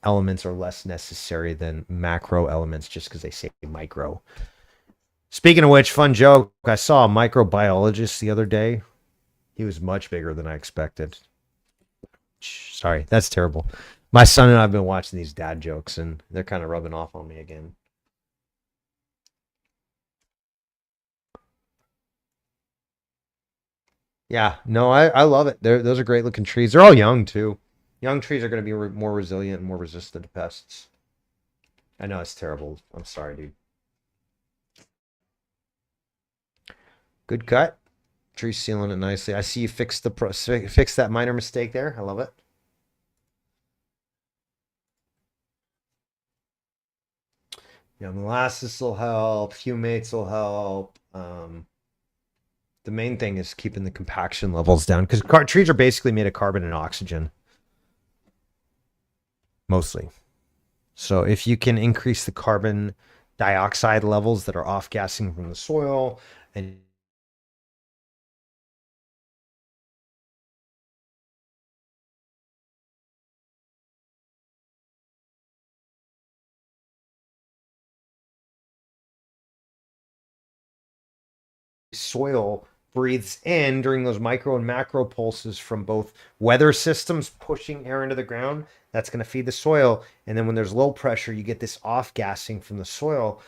elements are less necessary than macro elements just because they say micro. Speaking of which, fun joke, I saw a microbiologist the other day. He was much bigger than I expected. Sorry, that's terrible. My son and I have been watching these dad jokes, and they're kind of rubbing off on me again. Yeah, no, I love it. Those are great looking trees. They're all young, too. Young trees are going to be more resilient and more resistant to pests. I know it's terrible. I'm sorry, dude. Good cut. Tree's sealing it nicely. I see you fixed that minor mistake there. I love it. Yeah, molasses will help. Humates will help. The main thing is keeping the compaction levels down, because trees are basically made of carbon and oxygen. Mostly. So if you can increase the carbon dioxide levels that are off-gassing from the soil, and soil breathes in during those micro and macro pulses from both weather systems pushing air into the ground, that's going to feed the soil. And then when there's low pressure, you get this off-gassing from the soil.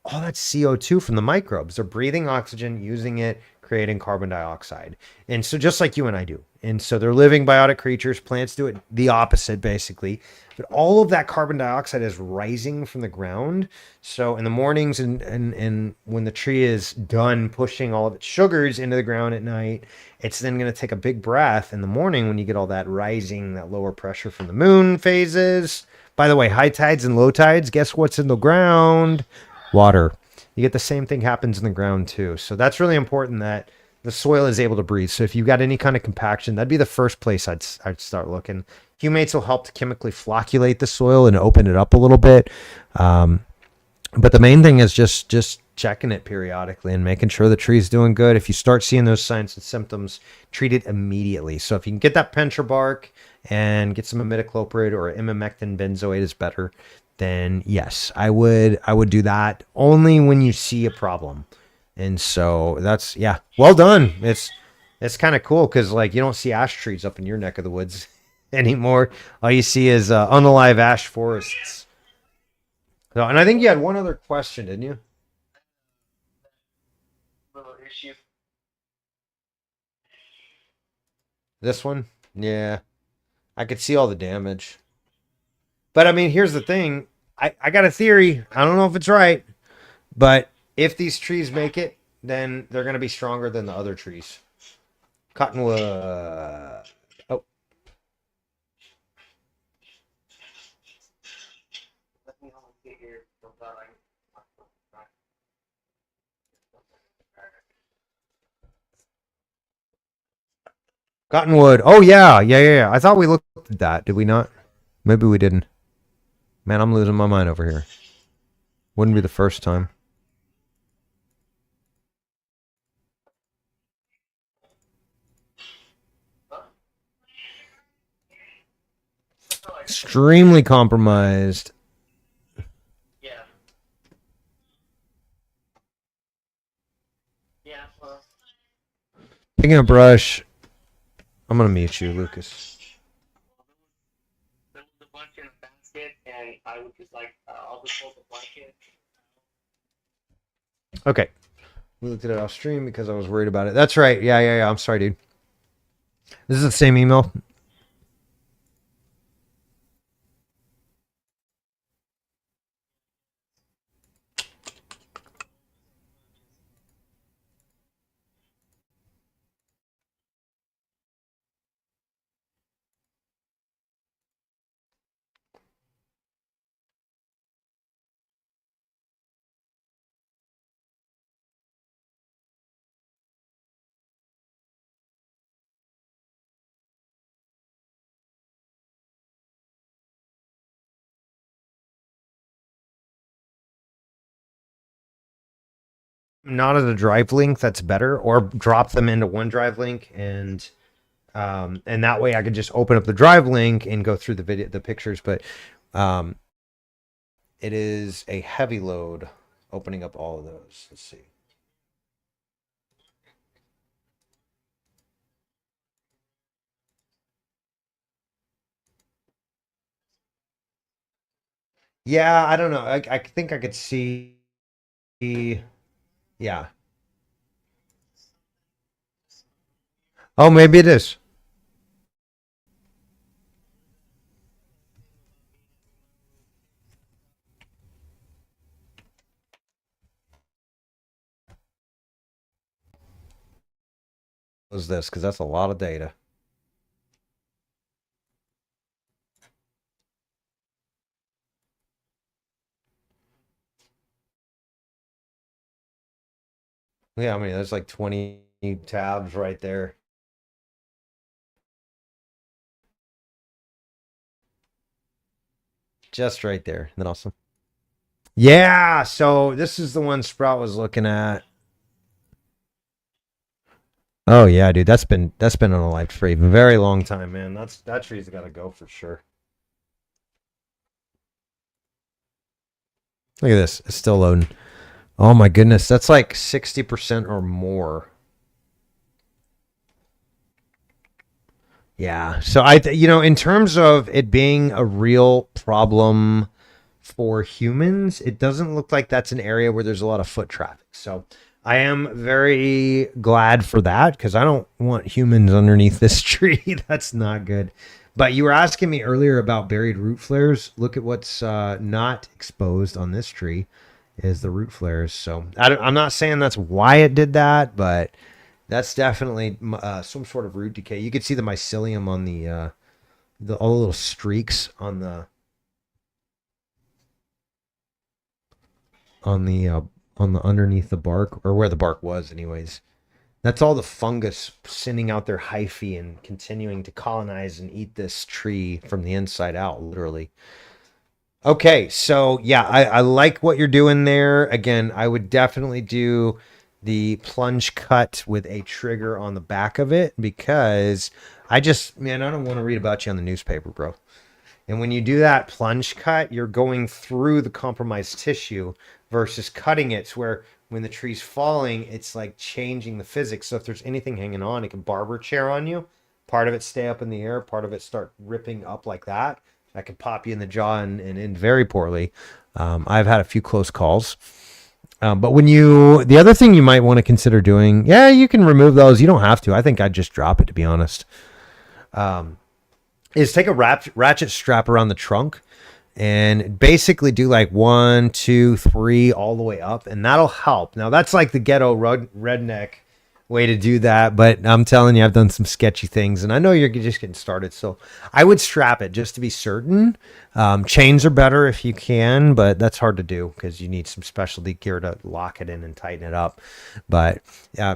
All that's CO2 from the microbes. They're breathing oxygen, using it, creating carbon dioxide. And so just like you and I do. And so they're living biotic creatures. Plants do it the opposite, basically. But all of that carbon dioxide is rising from the ground. So in the mornings and when the tree is done pushing all of its sugars into the ground at night, it's then going to take a big breath in the morning when you get all that rising, that lower pressure from the moon phases. By the way, high tides and low tides, guess what's in the ground? Water. You get the same thing happens in the ground too. So that's really important that the soil is able to breathe. So if you've got any kind of compaction, that'd be the first place I'd start looking. Humates will help to chemically flocculate the soil and open it up a little bit. But the main thing is just checking it periodically and making sure the tree's doing good. If you start seeing those signs and symptoms, treat it immediately. So if you can get that pentre bark and get some imidacloprid or imamectin benzoate is better, then yes, I would do that only when you see a problem. And so that's, yeah, well done. It's kind of cool because like you don't see ash trees up in your neck of the woods anymore. All you see is unalive ash forests. So, and I think you had one other question, didn't you? Little issue. This one? Yeah. I could see all the damage. But I mean, here's the thing. I got a theory. I don't know if it's right, but if these trees make it, then they're going to be stronger than the other trees. Cottonwood. Oh, Let me get your design. Cottonwood. Oh, yeah. Yeah. I thought we looked at that. Did we not? Maybe we didn't. Man, I'm losing my mind over here. Wouldn't be the first time. Extremely compromised. Yeah. Yeah. Well, Picking a brush. I'm going to mute you, Lucas. there was a bunch in a basket, and I would just like I'll just hold the blanket. Okay. We looked at it off stream because I was worried about it. That's right. Yeah. I'm sorry, dude. This is the same email. Not as a drive link, that's better, or drop them into one drive link and that way I could just open up the drive link and go through the pictures. But it is a heavy load opening up all of those. Let's see. Yeah, I don't know. I think I could see. Yeah. Oh, maybe it is. Was this because that's a lot of data. Yeah, I mean, there's like 20 tabs right there. Just right there. Isn't that awesome? Yeah, so this is the one Sprout was looking at. Oh yeah, dude, that's been unalived for a very long time, man. That tree's got to go for sure. Look at this, it's still loading. Oh my goodness, that's like 60% or more. Yeah, so in terms of it being a real problem for humans, it doesn't look like that's an area where there's a lot of foot traffic. So I am very glad for that because I don't want humans underneath this tree. That's not good. But you were asking me earlier about buried root flares. Look at what's not exposed on this tree is the root flares. So I'm not saying that's why it did that, but that's definitely some sort of root decay. You could see the mycelium on the all the little streaks on the on the underneath the bark, or where the bark was anyways. That's all the fungus sending out their hyphae and continuing to colonize and eat this tree from the inside out, literally. Okay, so yeah, I like what you're doing there. Again, I would definitely do the plunge cut with a trigger on the back of it because I don't want to read about you on the newspaper, bro. And when you do that plunge cut, you're going through the compromised tissue, versus cutting it. So where when the tree's falling, it's like changing the physics. So if there's anything hanging on, it can barber chair on you. Part of it stay up in the air, part of it start ripping up like that. That can pop you in the jaw and end very poorly. I've had a few close calls. But the other thing you might want to consider doing, yeah, you can remove those. You don't have to. I think I'd just drop it, to be honest. Is take a ratchet strap around the trunk and basically do like 1, 2, 3 all the way up, and that'll help. Now that's like the ghetto redneck way to do that, but I'm telling you, I've done some sketchy things, and I know you're just getting started, so I would strap it just to be certain. Chains are better if you can, but that's hard to do because you need some specialty gear to lock it in and tighten it up. But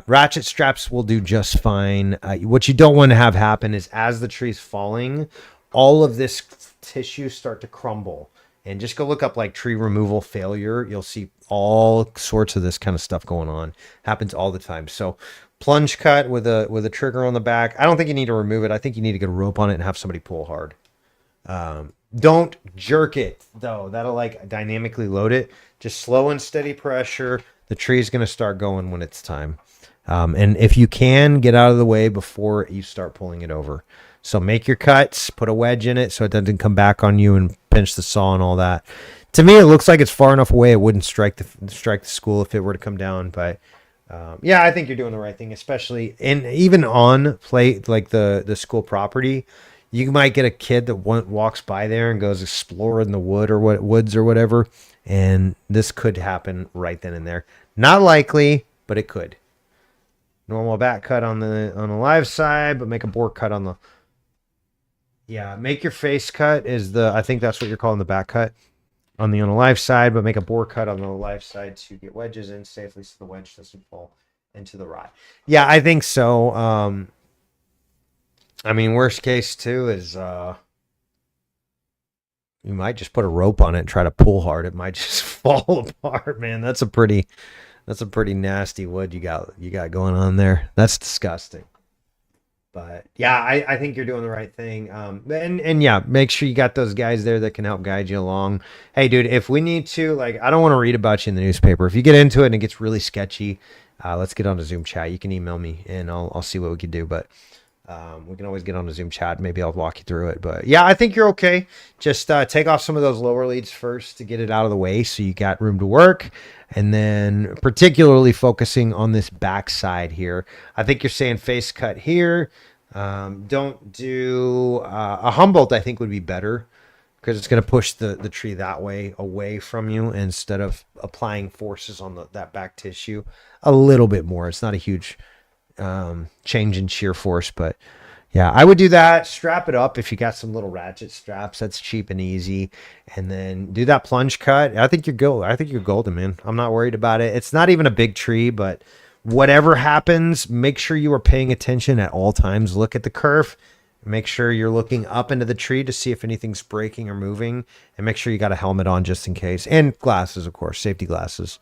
ratchet straps will do just fine. What you don't want to have happen is as the tree's falling, all of this tissue start to crumble. And just go look up like tree removal failure. You'll see all sorts of this kind of stuff going on. Happens all the time. So plunge cut with a trigger on the back. I don't think you need to remove it. I think you need to get a rope on it and have somebody pull hard. Don't jerk it though. That'll like dynamically load it. Just slow and steady pressure. The tree is going to start going when it's time. And if you can, get out of the way before you start pulling it over. So make your cuts, put a wedge in it so it doesn't come back on you and pinch the saw and all that. To me, it looks like it's far enough away it wouldn't strike the school if it were to come down. But yeah, I think you're doing the right thing, especially even on like the school property. You might get a kid that walks by there and goes exploring the woods or whatever, and this could happen right then and there. Not likely, but it could. Normal back cut on the live side, but make a bore cut on the. Yeah, make your face cut I think that's what you're calling the back cut on the live side, but make a bore cut on the live side to get wedges in safely so the wedge doesn't fall into the rod. Yeah, I think so. I mean, worst case too is you might just put a rope on it and try to pull hard. It might just fall apart, man. That's a pretty nasty wood you got going on there. That's disgusting. But yeah, I think you're doing the right thing. And yeah, make sure you got those guys there that can help guide you along. Hey, dude, if we need to, like, I don't want to read about you in the newspaper. If you get into it and it gets really sketchy, let's get on a Zoom chat. You can email me and I'll see what we can do. But we can always get on a Zoom chat. Maybe I'll walk you through it. But yeah, I think you're okay. Just take off some of those lower leads first to get it out of the way so you got room to work. And then particularly focusing on this back side here. I think you're saying face cut here. Don't do a Humboldt, I think would be better because it's going to push the tree that way away from you instead of applying forces on that back tissue a little bit more. It's not a huge change in shear force, but yeah, I would do that. Strap it up if you got some little ratchet straps. That's cheap and easy. And then do that plunge cut. I think you're good. I think you're golden, man. I'm not worried about it. It's not even a big tree, but whatever happens, make sure you are paying attention at all times. Look at the curve. Make sure you're looking up into the tree to see if anything's breaking or moving. And make sure you got a helmet on just in case. And glasses, of course, safety glasses.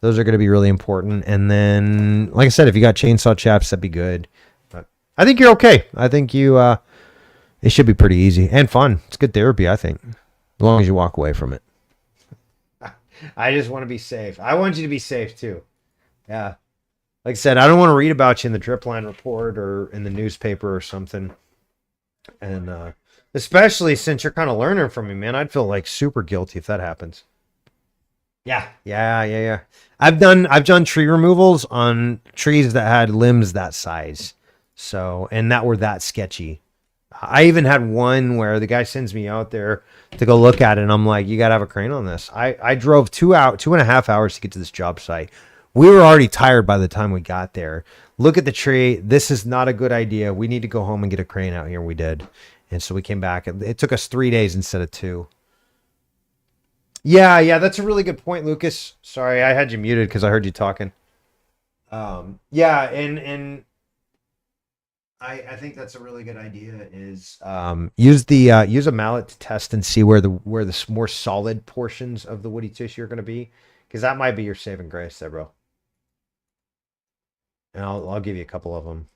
Those are going to be really important. And then, like I said, if you got chainsaw chaps, that'd be good. But I think you're okay. I think it should be pretty easy and fun. It's good therapy, I think, as long as you walk away from it. I just want to be safe. I want you to be safe too. Yeah. Like I said, I don't want to read about you in the drip line report or in the newspaper or something. And especially since you're kind of learning from me, man, I'd feel like super guilty if that happens. Yeah. I've done tree removals on trees that had limbs that size. So, and that were that sketchy. I even had one where the guy sends me out there to go look at it, and I'm like, you got to have a crane on this. I drove 2.5 hours to get to this job site. We were already tired by the time we got there. Look at the tree. This is not a good idea. We need to go home and get a crane out here. We did. And so we came back. It took us 3 days instead of 2. Yeah, that's a really good point, Lucas. Sorry, I had you muted because I heard you talking. Yeah, and I think that's a really good idea. Is use a mallet to test and see where the more solid portions of the woody tissue are going to be, because that might be your saving grace there, bro. And I'll give you a couple of them.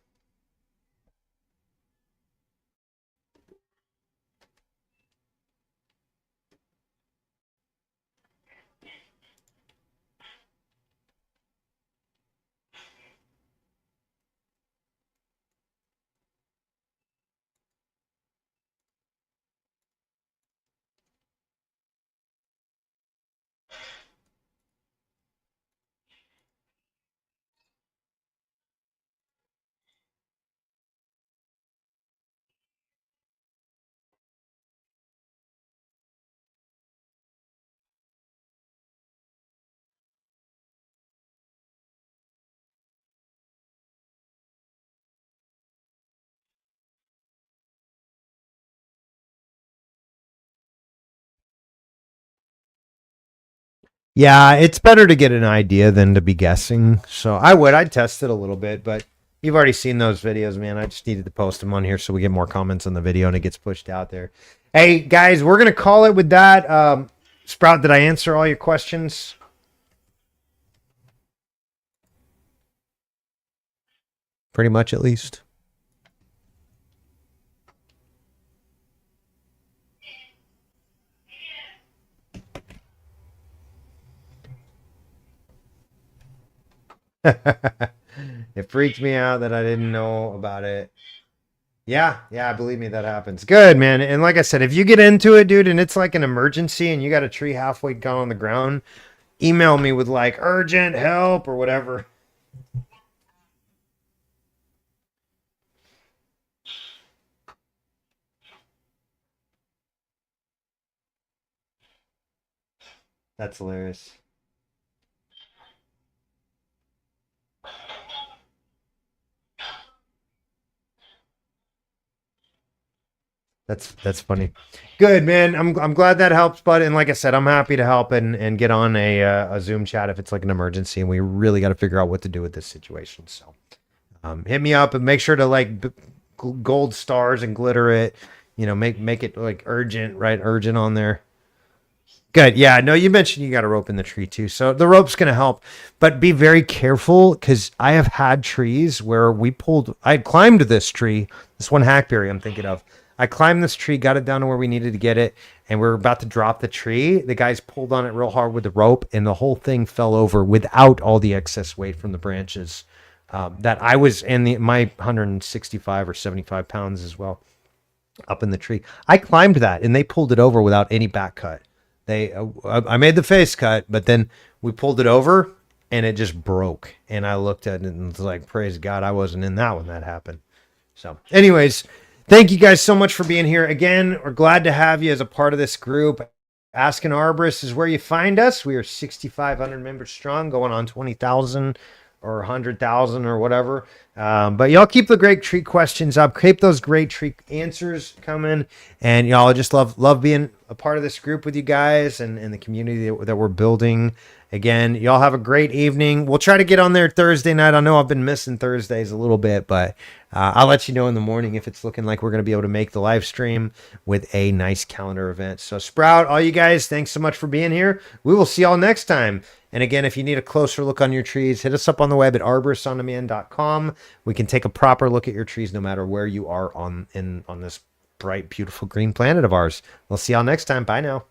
Yeah, it's better to get an idea than to be guessing. So I'd test it a little bit, but you've already seen those videos, man. I just needed to post them on here so we get more comments on the video and it gets pushed out there. Hey, guys, we're going to call it with that. Sprout, did I answer all your questions? Pretty much, at least. It freaked me out that I didn't know about it. Yeah, believe me, that happens. Good, man. And like I said, if you get into it, dude, and it's like an emergency and you got a tree halfway down on the ground, email me with like urgent help or whatever. That's hilarious. That's funny. Good, man. I'm glad that helps, bud. And like I said, I'm happy to help and get on a Zoom chat if it's like an emergency and we really got to figure out what to do with this situation. So hit me up and make sure to like gold stars and glitter it. You know, make it like urgent, right? Urgent on there. Good. Yeah. No, you mentioned you got a rope in the tree too. So the rope's going to help, but be very careful because I have had trees where I had climbed this tree, this one hackberry I'm thinking of. I climbed this tree, got it down to where we needed to get it, and we were about to drop the tree. The guys pulled on it real hard with the rope, and the whole thing fell over without all the excess weight from the branches that I was in my 165 or 75 pounds as well up in the tree. I climbed that, and they pulled it over without any back cut. I made the face cut, but then we pulled it over, and it just broke. And I looked at it and was like, praise God, I wasn't in that when that happened. So anyways, thank you guys so much for being here. Again, we're glad to have you as a part of this group. Ask an Arborist is where you find us. We are 6,500 members strong, going on 20,000 or 100,000 or whatever. But y'all keep the great tree questions up. Keep those great tree answers coming. And y'all just love being a part of this group with you guys and the community that we're building. Again, y'all have a great evening. We'll try to get on there Thursday night. I know I've been missing Thursdays a little bit, but I'll let you know in the morning if it's looking like we're going to be able to make the live stream with a nice calendar event. So Sprout, all you guys, thanks so much for being here. We will see y'all next time. And again, if you need a closer look on your trees, hit us up on the web at arboristsondemand.com. We can take a proper look at your trees no matter where you are on this bright, beautiful green planet of ours. We'll see y'all next time. Bye now.